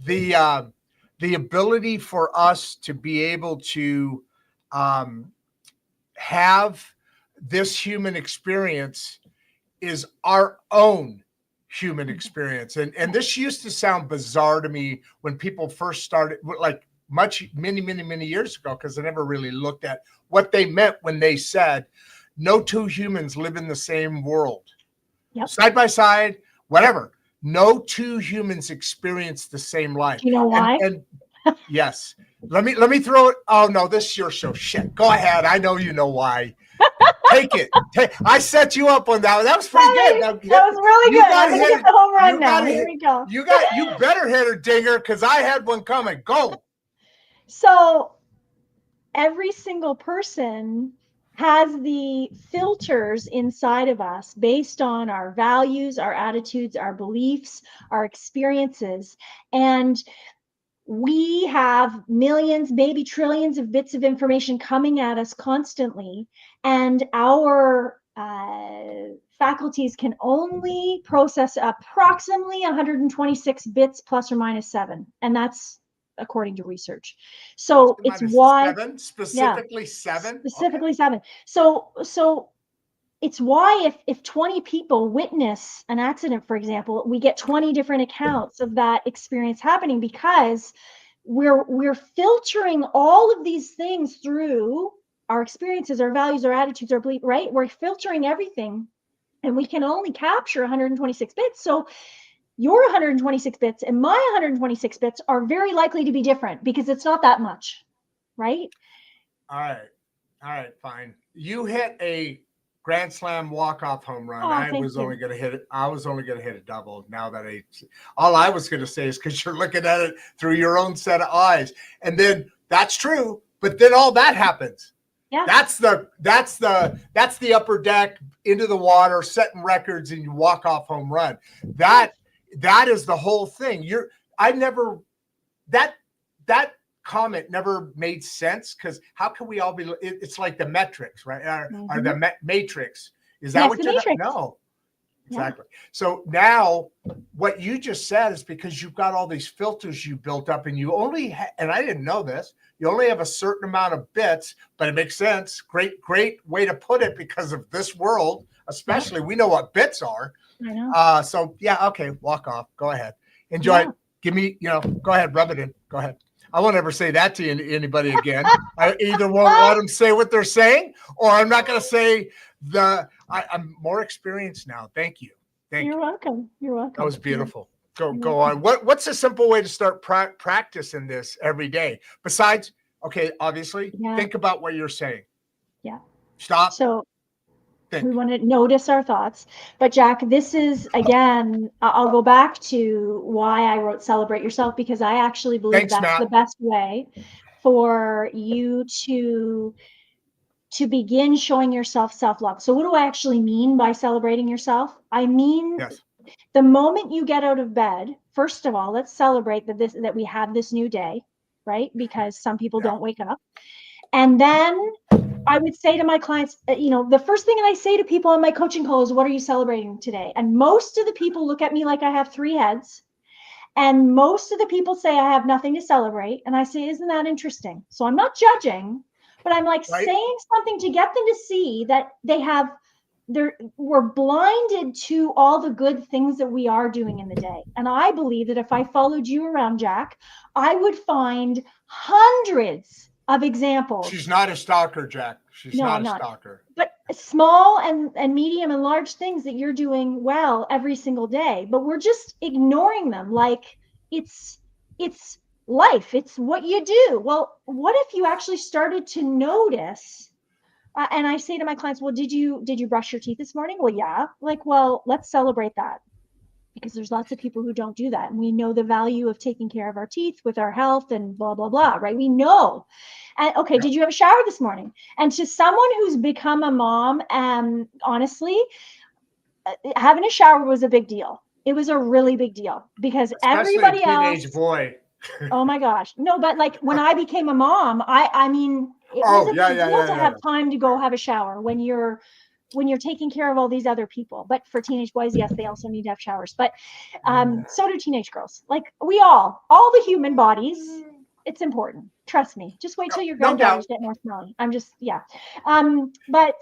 The ability for us to be able to have this human experience is our own human experience. And this used to sound bizarre to me when people first started, like many years ago, because I never really looked at what they meant when they said, no two humans live in the same world. Yep. Side by side, whatever. No two humans experience the same life. You know why? And yes. Let me throw it. Oh no, this is your show. Shit. Go ahead. I know you know why. Take it. I set you up on that. That was pretty good. That was really good. I'm gonna get the home run now. Here we go. You better hit her, Dinger, because I had one coming. Go. So every single person has the filters inside of us based on our values, our attitudes, our beliefs, our experiences. And we have millions, maybe trillions of bits of information coming at us constantly. And our faculties can only process approximately 126 bits plus or minus 7. And that's according to research. So it's why 7, specifically 7. Specifically 7. So it's why if 20 people witness an accident, for example, we get 20 different accounts of that experience happening, because we're filtering all of these things through our experiences, our values, our attitudes, our belief, right? We're filtering everything, and we can only capture 126 bits. So your 126 bits and my 126 bits are very likely to be different, because it's not that much, right? All right, fine. You hit a grand slam walk-off home run. I was only going to hit it. I was only going to hit a double. Now that all I was going to say is, because you're looking at it through your own set of eyes, and then that's true. But then all that happens. Yeah. That's the upper deck, into the water, setting records, and you walk off home run. That is the whole thing. That comment never made sense, because how can we all be? It's like the metrics, right? Or the matrix. Is that what you're? No, Exactly. So now what you just said is because you've got all these filters you built up and you only, and I didn't know this, you only have a certain amount of bits, but it makes sense. Great way to put it because of this world, especially we know what bits are. I know. So yeah, okay, walk off. Go ahead. Enjoy it. Give me, go ahead, rub it in. Go ahead. I won't ever say that to anybody again. I either won't let them say what they're saying, or I'm not going to say I'm more experienced now. Thank you. You're welcome. You're welcome. That was beautiful. Go on. What's a simple way to start practicing this every day? Besides, okay, obviously, think about what you're saying. Yeah. Stop. So we want to notice our thoughts. But Jack, this is, again, I'll go back to why I wrote Celebrate Yourself, because I actually believe that's the best way for you to begin showing yourself self-love. So what do I actually mean by celebrating yourself? I mean, the moment you get out of bed, first of all, let's celebrate that we have this new day, right? Because some people don't wake up. And then I would say to my clients, the first thing I say to people on my coaching call is, what are you celebrating today? And most of the people look at me like I have 3 heads. And most of the people say I have nothing to celebrate. And I say, isn't that interesting? So I'm not judging, but I'm like saying something to get them to see that we're blinded to all the good things that we are doing in the day. And I believe that if I followed you around, Jack, I would find hundreds of examples. She's not a stalker, Jack. She's not a stalker. But small and medium and large things that you're doing well every single day, but we're just ignoring them like it's life. It's what you do. Well, what if you actually started to notice? And I say to my clients, well, did you brush your teeth this morning? Well, yeah. Like, well, let's celebrate that, because there's lots of people who don't do that. And we know the value of taking care of our teeth with our health and blah, blah, blah, right? We know. And okay, did you have a shower this morning? And to someone who's become a mom, honestly, having a shower was a big deal. It was a really big deal, because everybody else. Teenage boy. Oh my gosh. No, but like when I became a mom, I mean, it was a big deal to have time to go have a shower when you're taking care of all these other people. But for teenage boys, yes, they also need to have showers. But so do teenage girls. Like all the human bodies, it's important. Trust me. Just wait till your granddaughters get more smelly. I'm just, but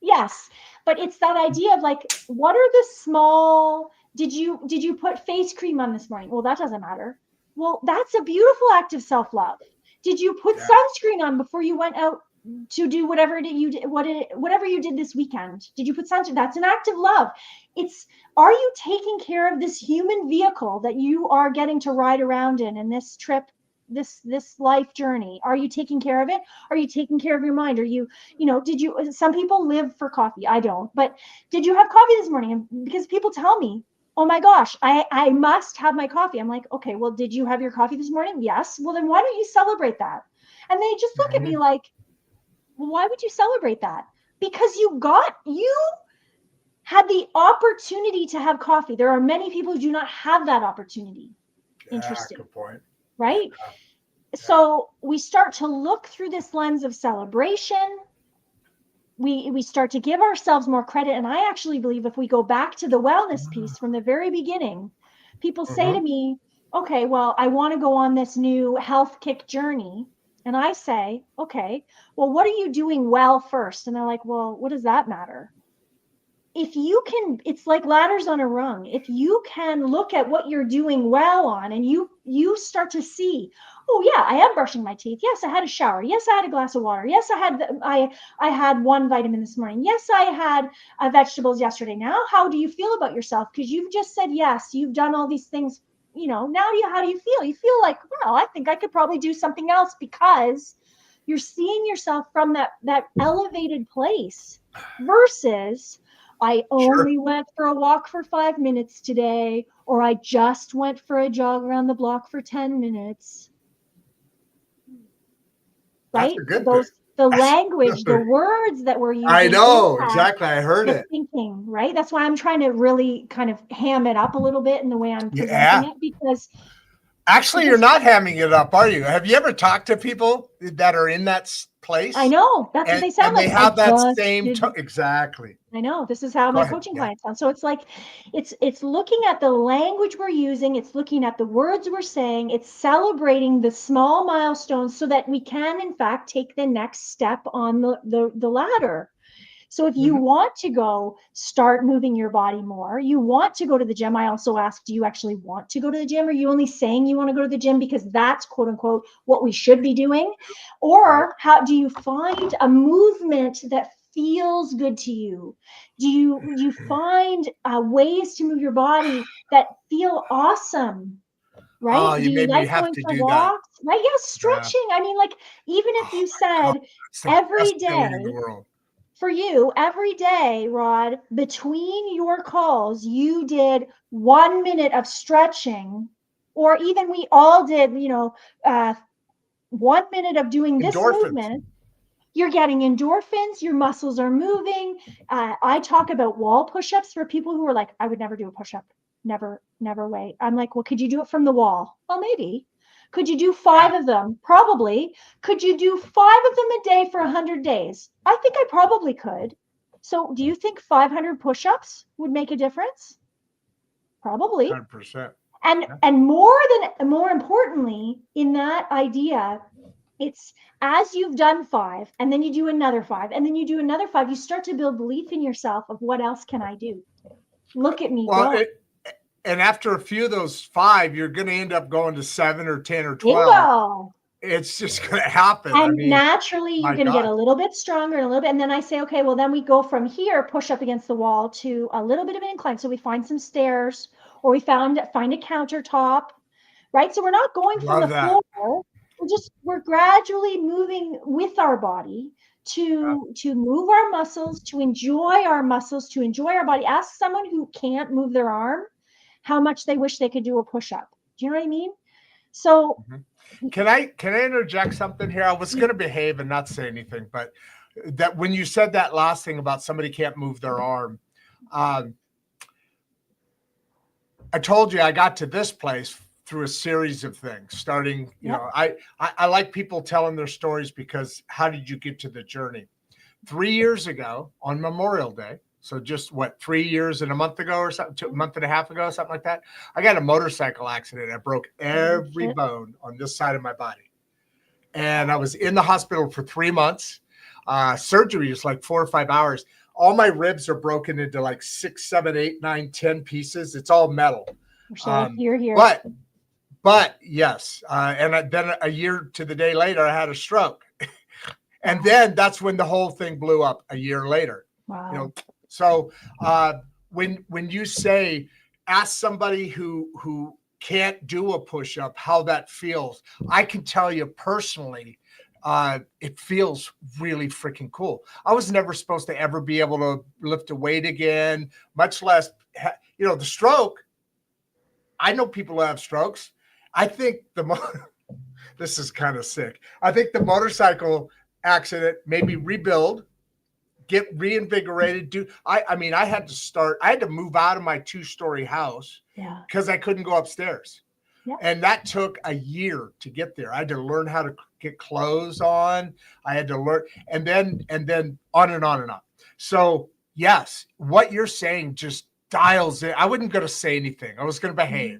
yes, but it's that idea of like, what are the small, did you put face cream on this morning? Well, that doesn't matter. Well, that's a beautiful act of self-love. Did you put sunscreen on before you went out to do whatever you did this weekend? Did you put sunscreen? That's an act of love. Are you taking care of this human vehicle that you are getting to ride around in this trip, this life journey? Are you taking care of it? Are you taking care of your mind? Are you, some people live for coffee. I don't, but did you have coffee this morning? Because people tell me, oh my gosh, I must have my coffee. I'm like, okay, well, did you have your coffee this morning? Yes. Well, then why don't you celebrate that? And they just look at me like, well, why would you celebrate that? Because you had the opportunity to have coffee. There are many people who do not have that opportunity. Interesting. Good point. Right? Yeah. So we start to look through this lens of celebration. We start to give ourselves more credit. And I actually believe if we go back to the wellness piece from the very beginning, people say to me, okay, well, I want to go on this new health kick journey. And I say, okay, well, what are you doing well first? And they're like, well, what does that matter? If you can, it's like ladders on a rung. If you can look at what you're doing well on and you start to see, oh yeah, I am brushing my teeth. Yes, I had a shower. Yes, I had a glass of water. Yes, I had one vitamin this morning. Yes, I had vegetables yesterday. Now, how do you feel about yourself? Because you've just said yes, you've done all these things. Now how do you feel? You feel like, well, I think I could probably do something else, because you're seeing yourself from that elevated place versus I only went for a walk for 5 minutes today, or I just went for a jog around the block for 10 minutes. Right? The language, the words that we're using. I know, exactly. I heard it. Thinking, right? That's why I'm trying to really kind of ham it up a little bit in the way I'm presenting it, because actually you're not hamming it up, are you? Have you ever talked to people that are in that place. I know. That's what they sound and like. they have that just same did- exactly. I know. This is how Go my ahead. coaching Yeah. clients sound. So it's like, it's looking at the language we're using. It's looking at the words we're saying. It's celebrating the small milestones so that we can, in fact, take the next step on the ladder. So if you want to go start moving your body more, you want to go to the gym. I also ask, do you actually want to go to the gym? Are you only saying you want to go to the gym because that's quote unquote what we should be doing? Or how do you find a movement that feels good to you? Do you find ways to move your body that feel awesome? Right? Oh, Do you you made me like have going to for do that. walks? Right? Yeah, Yeah. stretching. I mean, like, even if Oh you my said God. It's the every best feeling in the day, world. for you, every day, Rod, between your calls, you did 1 minute of stretching, or even we all did, 1 minute of doing this Endorphins. movement. You're getting endorphins, your muscles are moving. I talk about wall push-ups for people who are like, I would never do a push-up. Never, never way. I'm like, well, could you do it from the wall? Well, maybe. Could you do 5 of them? Probably. Could you do 5 of them a day for 100 days? I think I probably could. So do you think 500 push-ups would make a difference? Probably. 100%. And more importantly, in that idea, it's as you've done 5 and then you do another 5 and then you do another 5, you start to build belief in yourself of what else can I do? Look at me go. And after a few of those 5, you're going to end up going to 7 or 10 or 12. Bingo. It's just going to happen. And I mean, naturally, you're my going to get God. a little bit stronger and a little bit. And then I say, okay, well, then we go from here, push up against the wall to a little bit of an incline. So we find some stairs or we find a countertop, right? So we're not going from Love the that. floor. We're gradually moving with our body to move our muscles, to enjoy our muscles, to enjoy our body. Ask someone who can't move their arm how much they wish they could do a push-up. Do you know what I mean? So Can I interject something here? I was going to behave and not say anything, but that when you said that last thing about somebody can't move their arm, I told you I got to this place through a series of things. Starting, I like people telling their stories because how did you get to the journey? 3 years ago on Memorial Day, so just 3 years and a month ago or something, a month and a half ago, something like that, I got a motorcycle accident. I broke every bone on this side of my body. And I was in the hospital for 3 months. Surgery is like 4 or 5 hours. All my ribs are broken into like 6, 7, 8, 9, 10 pieces. It's all metal. So you're here. But yes. And then a year to the day later, I had a stroke. And then that's when the whole thing blew up a year later. Wow. So when you say, ask somebody who can't do a push-up how that feels, I can tell you personally, it feels really freaking cool. I was never supposed to ever be able to lift a weight again, much less, the stroke. I know people who have strokes. I think this is kind of sick. I think the motorcycle accident made me rebuild, get reinvigorated. I had to move out of my 2-story house because I couldn't go upstairs. Yeah. And that took a year to get there. I had to learn how to get clothes on. I had to learn, and then on and on and on. So yes, what you're saying just dials in. I wasn't going to say anything. I was going to behave.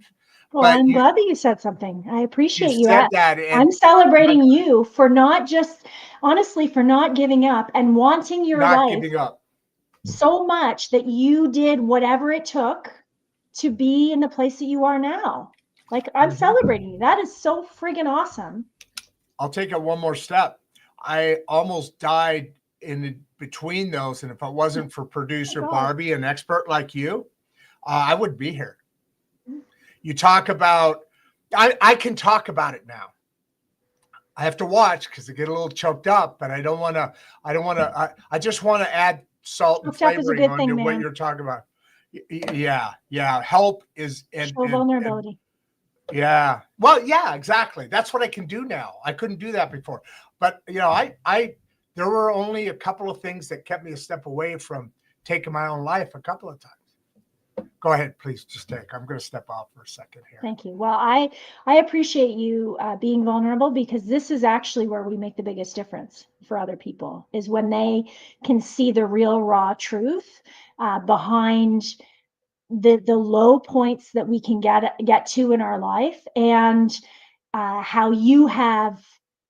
Well, I'm glad that you said something. I appreciate you. Said that, I'm celebrating you for not giving up and wanting your life giving up so much that you did whatever it took to be in the place that you are now. Like, I'm celebrating you. That is so friggin' awesome. I'll take it one more step. I almost died in between those. And if it wasn't for producer Barbie, an expert like you, I wouldn't be here. You talk about, I can talk about it now. I have to watch because I get a little choked up, but I just want to add salt and flavoring on what you're talking about. Yeah. Help is show vulnerability. Yeah. Well, yeah, exactly. That's what I can do now. I couldn't do that before. But there were only a couple of things that kept me a step away from taking my own life a couple of times. Go Go ahead, please. Just take. I'm going to step off for a second here. Thank you. Well, I appreciate you being vulnerable, because this is actually where we make the biggest difference for other people, is when they can see the real raw truth behind the low points that we can get to in our life, and how you have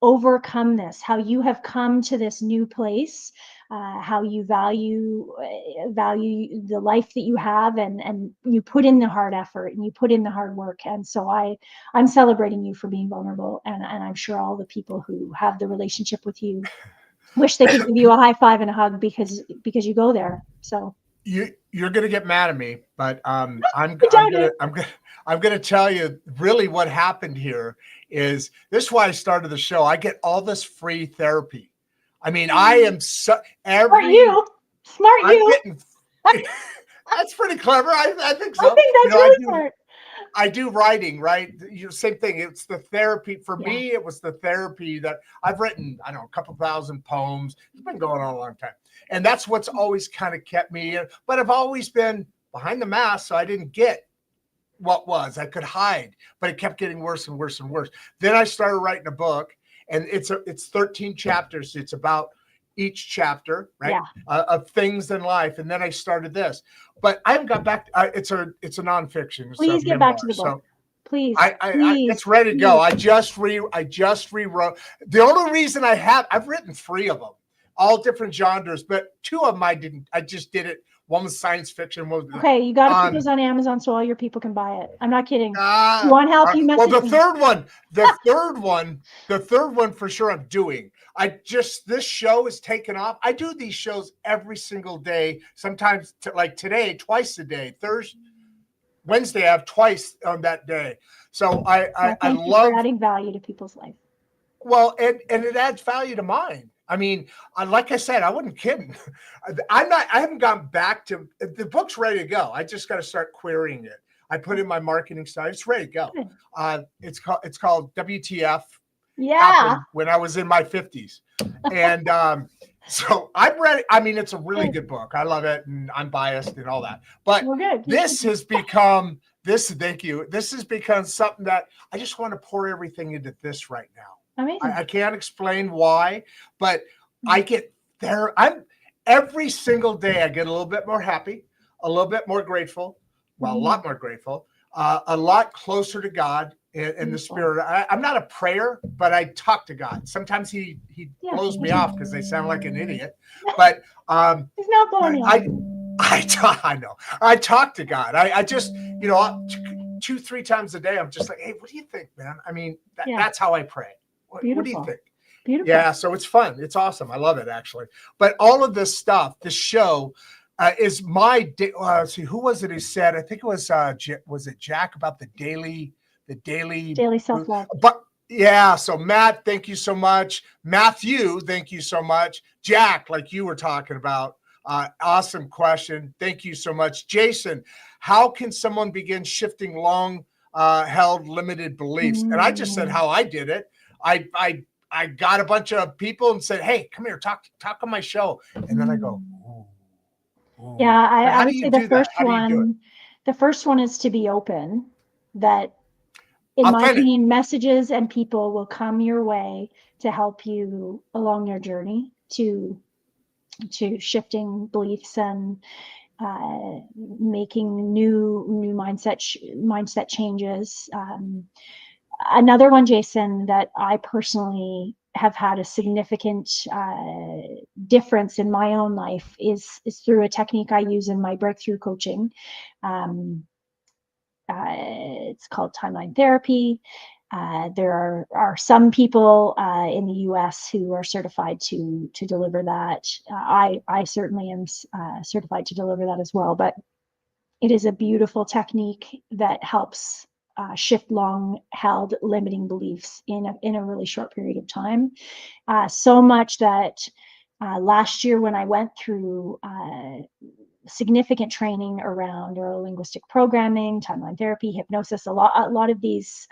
overcome this, how you have come to this new place, how you value the life that you have, and you put in the hard effort and you put in the hard work. And so I'm celebrating you for being vulnerable, and I'm sure all the people who have the relationship with you wish they could give you a high five and a hug, because you go there. So you're going to get mad at me, but I'm doubt it. I'm going to tell you really what happened here is this is why I started the show. I get all this free therapy. I mean, I am Smart you. Getting, that's pretty clever. I think so. I think that's really smart. I do writing, right? Same thing. It's the therapy for Yeah. me. It was the therapy that I've written. I don't know, a couple thousand poems. It's been going on a long time, and that's what's always kind of kept me. But I've always been behind the mask, so I didn't get what was. I could hide, but it kept getting worse and worse and worse. Then I started writing a book, and it's 13 chapters. It's about each chapter, right? Yeah. Of things in life. And then I started this, but I haven't got back. It's a nonfiction. Please get back to the book. So please. It's ready to go. I just rewrote. The only reason I've written 3 of them, all different genres, but 2 of them I just did it. One was science fiction. One was, okay, you got to put those on Amazon so all your people can buy it. I'm not kidding. You want help? You message well, me. the third one for sure I'm doing. This show is taken off. I do these shows every single day. Sometimes like today, twice a day. Thursday, Wednesday, I have twice on that day. So I love adding value to people's life. Well, and it adds value to mine. I mean, like I said, I wasn't kidding. I haven't gone back to the book's ready to go. I just got to start querying it. I put in my marketing style. It's ready to go. It's called WTF. Yeah. When I was in my 50s. And so I'm ready. I mean, it's a really good book. I love it, and I'm biased and all that. But this has become thank you. This has become something that I just want to pour everything into this right now. Amazing. I can't explain why, but I get there. Every single day I get a little bit more happy, a little bit more grateful, well, a lot more grateful, a lot closer to God in the spirit. I'm not a prayer, but I talk to God. Sometimes he blows me off because they sound like an idiot, but he's not blowing me off. I know. I talk to God. I just, 2-3 times a day, I'm just like, hey, what do you think, man? I mean, that's how I pray. What do you think? Beautiful. Yeah, so it's fun. It's awesome. I love it, actually. But all of this stuff, this show is my see, who was it who said, I think it was it Jack, about the daily self-love. But yeah, so Matt, thank you so much. Matthew, thank you so much. Jack, like you were talking about, awesome question. Thank you so much. Jason, how can someone begin shifting long held limited beliefs? And I just said how I did it. I got a bunch of people and said, hey, come here, talk on my show. And then I go, ooh. Yeah, I would say the first one is to be open. That, in my opinion, messages and people will come your way to help you along your journey to shifting beliefs and making new mindset changes. Another one, Jason, that I personally have had a significant difference in my own life is through a technique I use in my breakthrough coaching. It's called timeline therapy. There are some people in the US who are certified to deliver that. I certainly am certified to deliver that as well, but it is a beautiful technique that helps shift long-held limiting beliefs in a really short period of time. So much that last year, when I went through significant training around neuro-linguistic programming, timeline therapy, hypnosis, a lot of these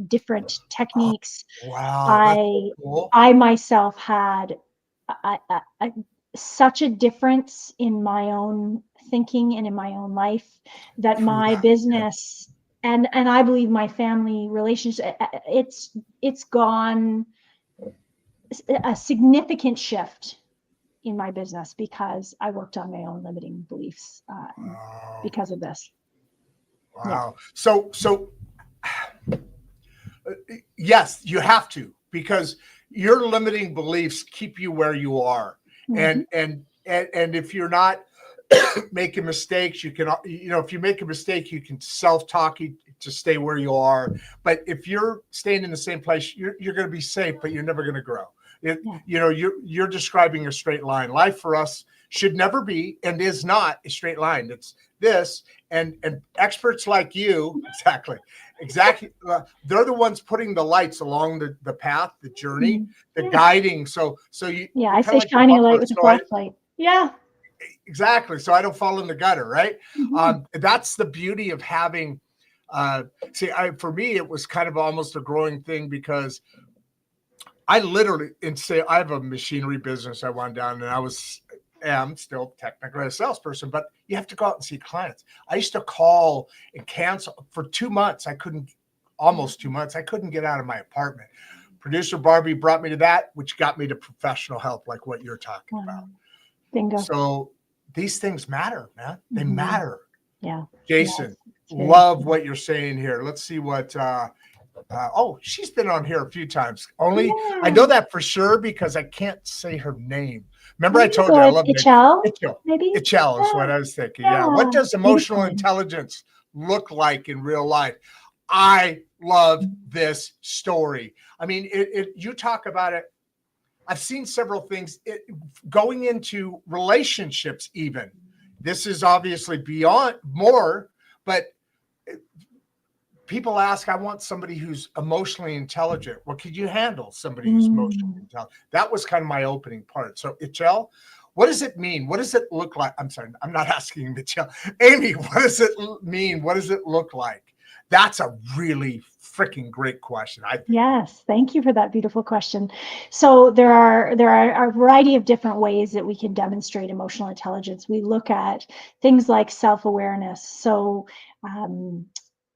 different techniques. Wow, cool. I myself had such a difference in my own thinking and in my own life, that True my that. business and I believe my family relationship, it's gone a significant shift in my business because I worked on my own limiting beliefs Wow. because of this. Wow. So yes, you have to, because your limiting beliefs keep you where you are. Mm-hmm. And if you're not making mistakes, you can, if you make a mistake, you can self-talk to stay where you are. But if you're staying in the same place, you're going to be safe, but you're never going to grow. You're describing a straight line. Life for us should never be, and is not, a straight line. It's this, and experts like you, exactly. They're the ones putting the lights along the path, the journey, the guiding. So you, yeah, I say shining a light with a flashlight. Yeah, exactly. So I don't fall in the gutter, right? mm-hmm. That's the beauty of having. For me, it was kind of almost a growing thing, because I literally, I have a machinery business I wound down, and am still technically a salesperson, but you have to go out and see clients. I used to call and cancel for 2 months. Almost 2 months. I couldn't get out of my apartment. Producer Barbie brought me to that, which got me to professional help, like what you're talking about. Bingo. So these things matter, man. They matter. Yeah. Jason, love what you're saying here. Let's see what, she's been on here a few times. I know that for sure because I can't say her name. Remember, I told you I love Ichel. Maybe Ichel is what I was thinking. Yeah. What does emotional intelligence look like in real life? I love this story. I mean, you talk about it. I've seen several things going into relationships. Even this is obviously beyond more, but people ask, I want somebody who's emotionally intelligent. Well, could you handle somebody who's emotionally intelligent? That was kind of my opening part. So, Ichel, what does it mean? What does it look like? I'm sorry, I'm not asking Ichel. Amy, what does it mean? What does it look like? That's a really freaking great question, I think. Yes, thank you for that beautiful question. So there are a variety of different ways that we can demonstrate emotional intelligence. We look at things like self-awareness. So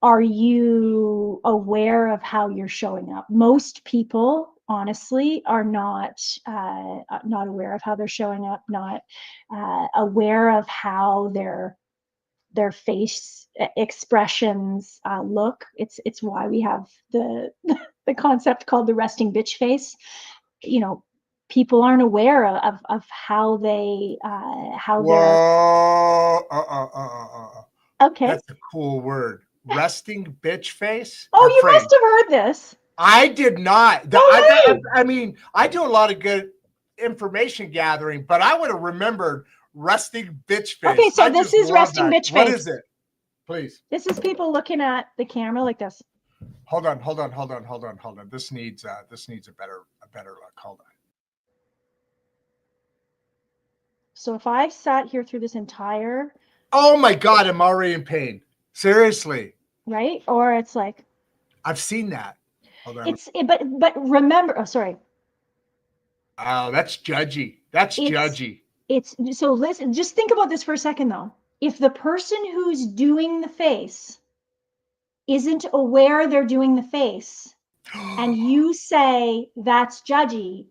are you aware of how you're showing up? Most people, honestly, are not aware of how they're showing up, not aware of how their face expressions look. It's why we have the the concept called the resting bitch face. People aren't aware of how they Whoa, okay. That's a cool word. Resting bitch face. Oh, you must have heard this. I did not. I mean, I do a lot of good information gathering, but I would have remembered resting bitch face. Okay, so this is resting bitch face. What is it? Please. This is people looking at the camera like this. Hold on. This needs a better look. Hold on. So if I sat here through this entire. Oh my God, I'm already in pain. Seriously. Right? Or it's like. I've seen that. Hold on. But remember. Oh, sorry. Oh, that's judgy. Judgy. So listen, just think about this for a second though. If the person who's doing the face isn't aware they're doing the face and you say that's judgy,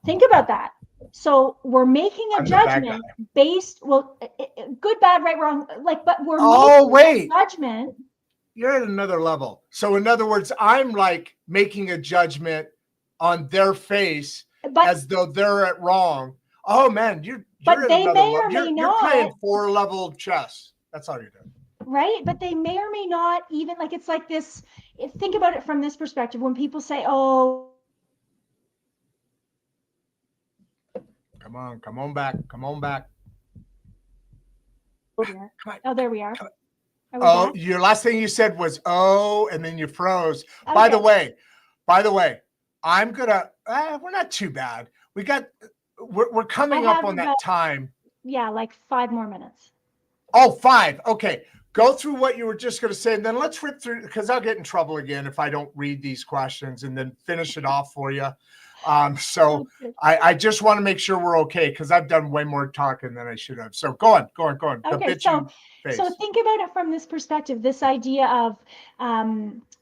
think about that. So we're making a judgment based, good, bad, right, wrong, but we're making a judgment. You're at another level. So in other words, I'm like making a judgment on their face as though they're at wrong. Oh man, you're at they another may level. or may not. You're playing 4-level chess. That's all you're doing. Right? But they may or may not even, it's like this. Think about it from this perspective. When people say, oh. Come on back. Oh, there we are. Oh, your last thing you said was, and then you froze. Okay. By the way, I'm gonna, we're not too bad. We're coming up on that time. Yeah, like 5 more minutes. Oh, 5. Okay. Go through what you were just going to say, and then let's rip through, because I'll get in trouble again if I don't read these questions and then finish it off for you. So I just want to make sure we're okay, because I've done way more talking than I should have. So go on. The Okay, bitchy face. so think about it from this perspective, this idea of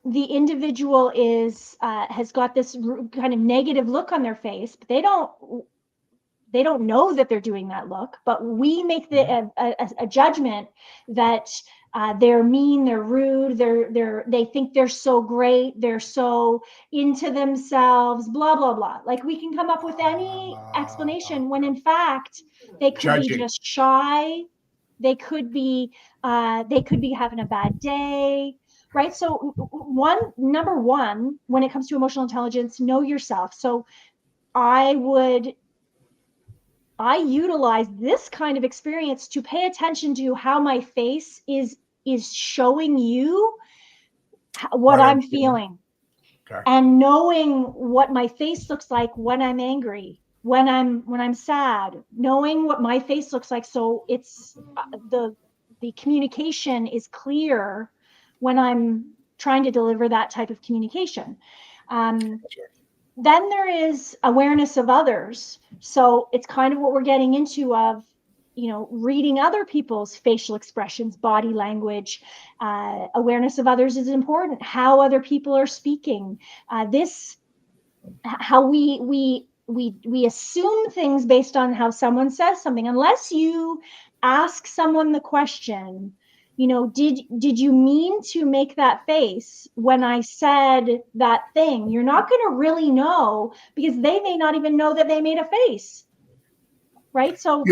the individual has got this kind of negative look on their face, but they don't know that they're doing that look, but we make a judgment that they're mean, they're rude, they think they're so great, they're so into themselves, blah blah blah. Like, we can come up with any explanation when in fact they could be just shy, they could be having a bad day, right? So number one, when it comes to emotional intelligence, know yourself. So I utilize this kind of experience to pay attention to how my face is showing you what I'm feeling. Okay. And knowing what my face looks like when I'm angry, when I'm sad, knowing what my face looks like, so it's the communication is clear when I'm trying to deliver that type of communication. Then there is awareness of others. So it's kind of what we're getting into of, reading other people's facial expressions, body language. Awareness of others is important. How other people are speaking. How we assume things based on how someone says something. Unless you ask someone the question, did you mean to make that face when I said that thing? You're not going to really know, because they may not even know that they made a face, right? So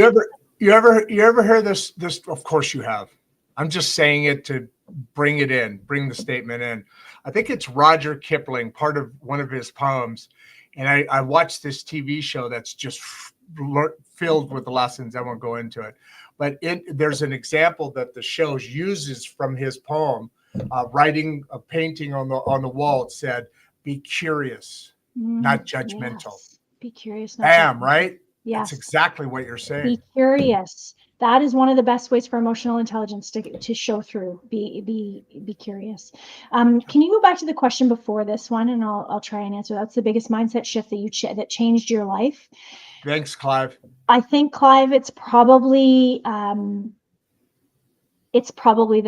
you ever hear this? Of course you have. I'm just saying it to bring the statement in. I think it's Roger Kipling, part of one of his poems, and I watched this TV show that's just filled with lessons. I won't go into it. But there's an example that the show uses from his poem, writing a painting on the wall. It said, "Be curious, not judgmental." Yes. Be curious, not judgmental. Right? Yes. That's exactly what you're saying. Be curious. That is one of the best ways for emotional intelligence to show through. Be curious. Can you go back to the question before this one, and I'll try and answer. That's the biggest mindset shift that changed your life. Thanks, Clive. I think, Clive, it's probably that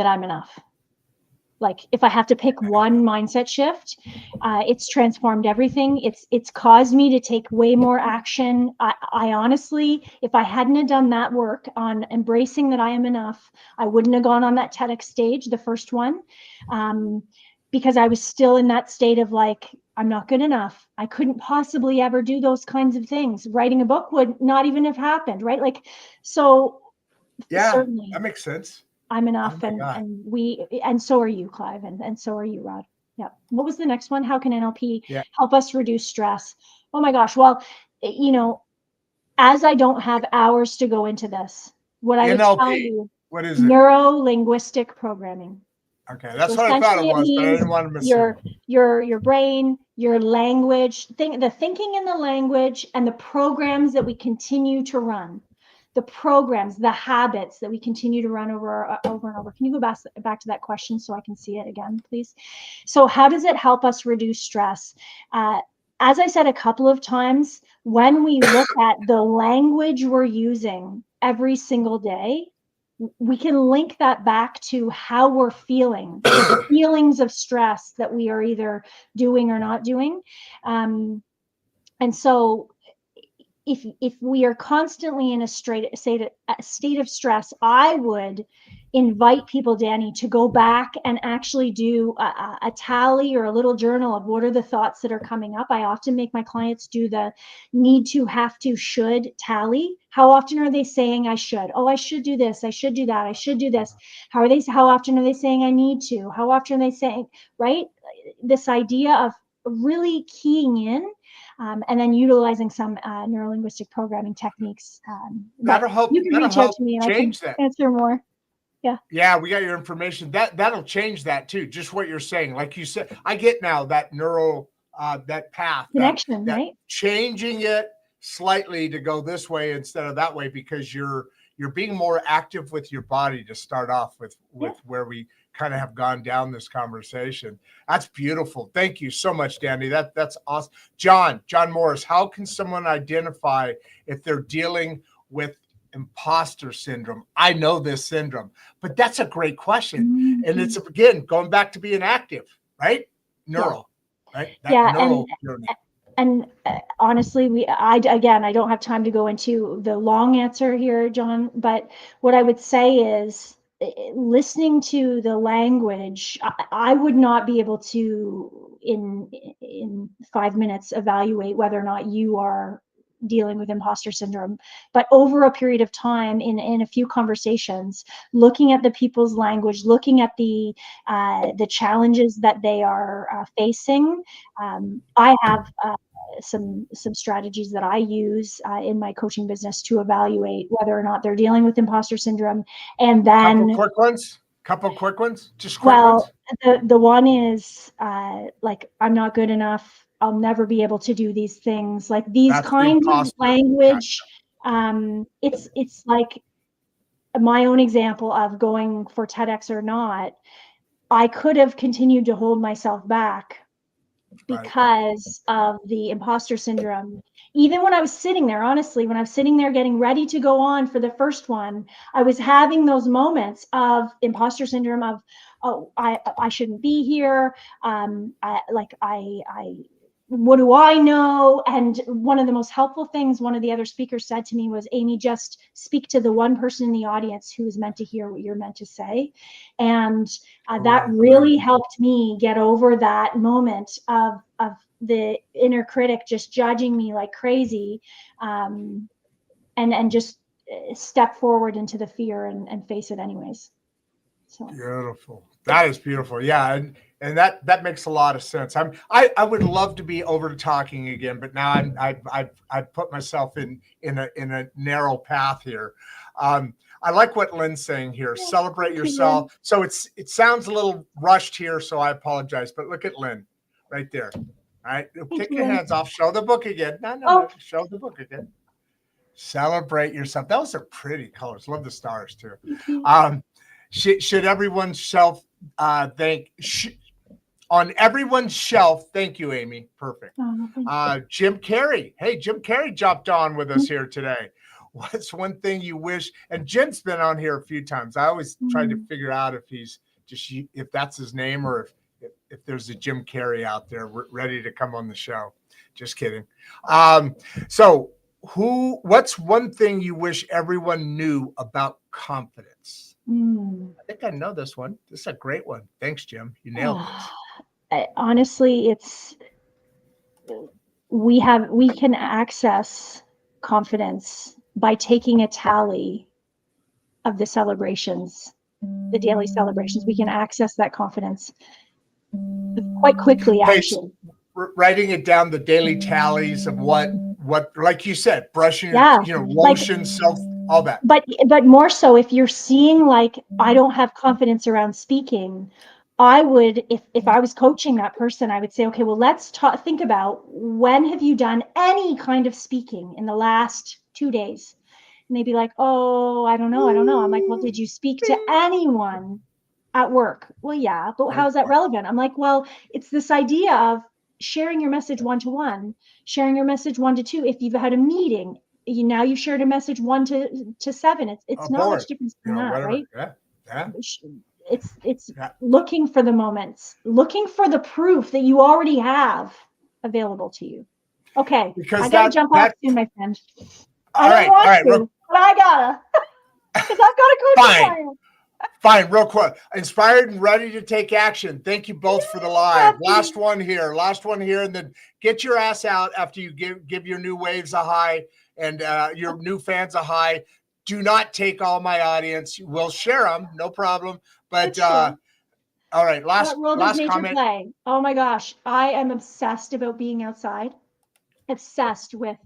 I'm enough. Like, if I have to pick one mindset shift, it's transformed everything. It's caused me to take way more action. I honestly, if I hadn't have done that work on embracing that I am enough, I wouldn't have gone on that TEDx stage, the first one, because I was still in that state of like, I'm not good enough. I couldn't possibly ever do those kinds of things. Writing a book would not even have happened, right? Like, so yeah, certainly that makes sense. I'm enough, and so are you, Clive, and so are you, Rod. Yeah. What was the next one? How can NLP help us reduce stress? Oh my gosh. Well, as I don't have hours to go into this, what I would tell you, what is it? Neuro Linguistic programming. Okay, that's what I thought it was, but I didn't want to miss your brain, your language, the thinking in the language, and the programs that we continue to run. The programs, the habits that we continue to run over and over. Can you go back to that question so I can see it again, please? So how does it help us reduce stress? As I said a couple of times, when we look at the language we're using every single day, we can link that back to how we're feeling, the feelings of stress that we are either doing or not doing. And so if we are constantly in a state of stress, I would invite people, Danny, to go back and actually do a tally or a little journal of what are the thoughts that are coming up. I often make my clients do the need to, have to, should tally. How often are they saying I should? Oh, I should do this. I should do that. I should do this. How often are they saying I need to? How often are they saying, right? This idea of really keying in. And then utilizing some neuro-linguistic programming techniques. That'll help. You can reach out to me and change I can answer more. Yeah. Yeah, we got your information. That'll change that too. Just what you're saying. Like you said, I get now that neuro, that path. Connection, that right? Changing it slightly to go this way instead of that way, because you're you're being more active with your body to start off with Yeah. where we kind of have gone down this conversation. That's beautiful. Thank you so much, Danny. That's awesome. John Morris, how can someone identify if they're dealing with imposter syndrome? I know this syndrome, but that's a great question. And it's, again, going back to being active, right? Neuro, right? That Yeah, neuro and honestly, I don't have time to go into the long answer here, John, but what I would say is, listening to the language, I would not be able to in 5 minutes evaluate whether or not you are dealing with imposter syndrome, but over a period of time, in a few conversations, looking at the people's language, looking at the challenges that they are facing, I have some strategies that I use in my coaching business to evaluate whether or not they're dealing with imposter syndrome. And then couple quick ones, just quick ones. The one is like, I'm not good enough, I'll never be able to do these things, like these That's kinds of language. It's like my own example of going for TEDx or not. I could have continued to hold myself back because of the imposter syndrome. Even when I was sitting there, honestly, when I was sitting there getting ready to go on for the first one, I was having those moments of imposter syndrome of, oh, I shouldn't be here. What do I know? And one of the most helpful things one of the other speakers said to me was, Amy, just speak to the one person in the audience who is meant to hear what you're meant to say. And that really helped me get over that moment of the inner critic just judging me like crazy, and just step forward into the fear and face it anyways. So beautiful. That is beautiful. Yeah. And that makes a lot of sense. I would love to be over to talking again, but now I've put myself in a narrow path here. I like what Lynn's saying here. Celebrate yourself. So it sounds a little rushed here, so I apologize. But look at Lynn right there. All right. Take your hands off. Show the book again. No. Show the book again. Celebrate yourself. Those are pretty colors. Love the stars too. Should everyone's shelf on everyone's shelf? Thank you, Amy. Perfect. Jim Carrey. Hey, Jim Carrey jumped on with us here today. What's one thing you wish? And Jim's been on here a few times. I always try to figure out if that's his name or if there's a Jim Carrey out there ready to come on the show. Just kidding. So what's one thing you wish everyone knew about confidence? I think I know this one. This is a great one. Thanks, Jim. You nailed this. Honestly, we can access confidence by taking a tally of the celebrations, the daily celebrations. We can access that confidence quite quickly, actually. Writing it down, the daily tallies of what, like you said, brushing, lotion, self, all that. But more so, if you're seeing like, I don't have confidence around speaking, I would, if I was coaching that person, I would say, okay, well, let's think about, when have you done any kind of speaking in the last 2 days? And they'd be like, oh, I don't know. I'm like, well, did you speak to anyone at work? Well, yeah, but how's that relevant? I'm like, well, it's this idea of sharing your message 1-to-1, sharing your message 1-to-2. If you've had a meeting, you've shared a message 1-to-7. It's not much different than that, whatever. Right? Yeah. It's looking for the moments, looking for the proof that you already have available to you. Okay, because I gotta jump off soon, my friend. I don't want to, but I gotta, because I've got a coaching client. Fine, real quick. Inspired and ready to take action. Thank you both for the live. Last one here, and then get your ass out after you give your new waves a high and your new fans a high. Do not take all my audience. We'll share them, no problem. But all right, last comment. Play. Oh my gosh, I am obsessed about being outside. Obsessed with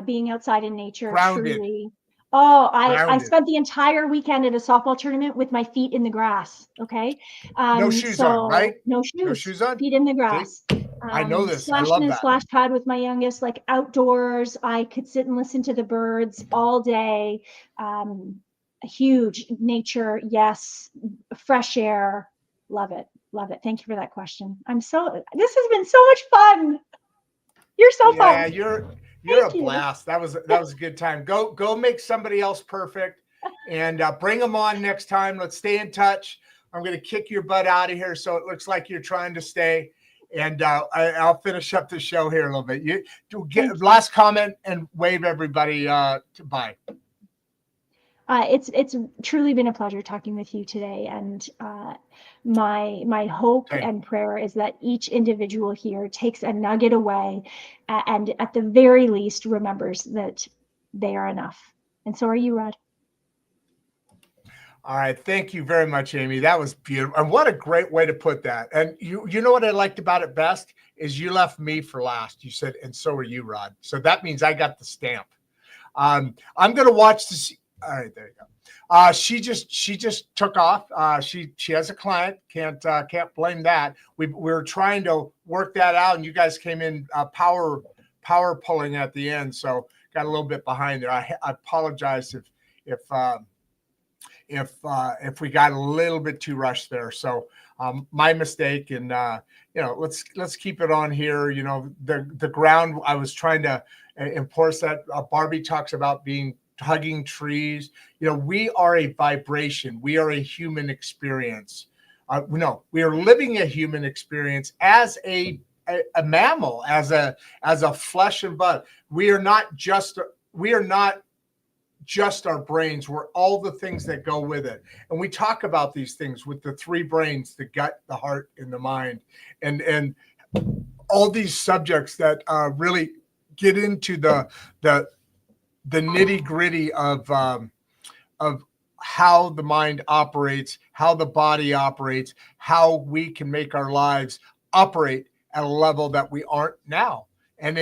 being outside in nature. Grounded. Truly. Oh, I spent the entire weekend at a softball tournament with my feet in the grass. Okay. No shoes on, right? No shoes. No shoes on. Feet in the grass. I know this. I love that. Splash pad with my youngest, like outdoors. I could sit and listen to the birds all day. huge. Nature, yes. Fresh air, love it. Love it. Thank you for that question. This has been so much fun. You're so fun. Yeah, you're Thank a you. blast. That was a good time. Go make somebody else perfect, and bring them on next time. Let's stay in touch. I'm going to kick your butt out of here, so it looks like you're trying to stay. And I'll finish up the show here a little bit. You get last comment and wave everybody to bye. It's truly been a pleasure talking with you today, and my hope and prayer is that each individual here takes a nugget away, and at the very least remembers that they are enough. And so are you, Rod. All right. Thank you very much, Amy. That was beautiful. And what a great way to put that. And you know what I liked about it best is you left me for last. You said, and so are you, Rod. So that means I got the stamp. I'm going to watch this. All right, there you go. She just took off. She has a client. Can't blame that. We were trying to work that out, and you guys came in power pulling at the end, so got a little bit behind there. I apologize if we got a little bit too rushed there. So my mistake. And let's keep it on here. The ground I was trying to enforce that. Barbie talks about hugging trees. We are a vibration. We are a human experience. We are living a human experience as a mammal, as a flesh and blood. We are not just our brains. We're all the things that go with it. And we talk about these things with the three brains: the gut, the heart, and the mind, and all these subjects that really get into the nitty-gritty of how the mind operates, how the body operates, how we can make our lives operate at a level that we aren't now. And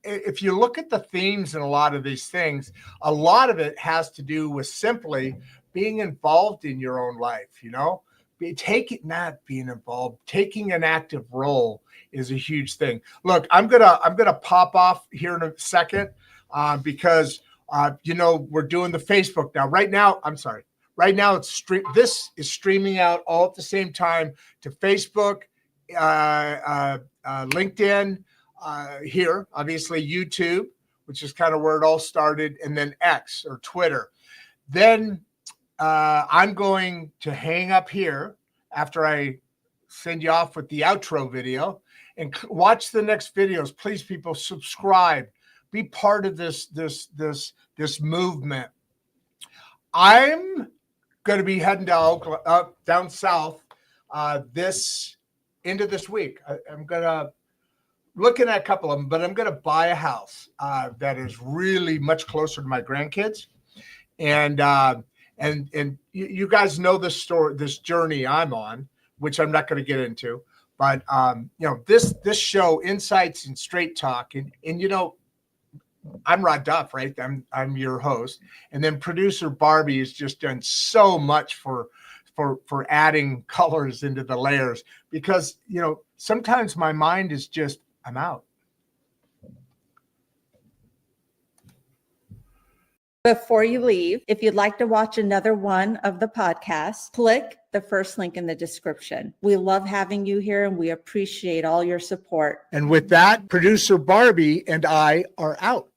if you look at the themes in a lot of these things, a lot of it has to do with simply being involved in your own life. Not being involved, taking an active role is a huge thing. Look, I'm gonna pop off here in a second because we're doing the Facebook now. Right now, this is streaming out all at the same time to Facebook, LinkedIn. Here, obviously YouTube, which is kind of where it all started, and then X or Twitter. Then I'm going to hang up here after I send you off with the outro video and watch the next videos. Please, people, subscribe. Be part of this movement. I'm going to be heading down south into this week. I'm going to looking at a couple of them, but I'm going to buy a house that is really much closer to my grandkids. And you guys know this story, this journey I'm on, which I'm not going to get into. But this show, Insights and Straight Talk, and I'm Rod Duff, right? I'm your host, and then producer Barbie has just done so much for adding colors into the layers, because sometimes my mind is just, I'm out. Before you leave, if you'd like to watch another one of the podcasts, click the first link in the description. We love having you here, and we appreciate all your support. And with that, producer Barbie and I are out.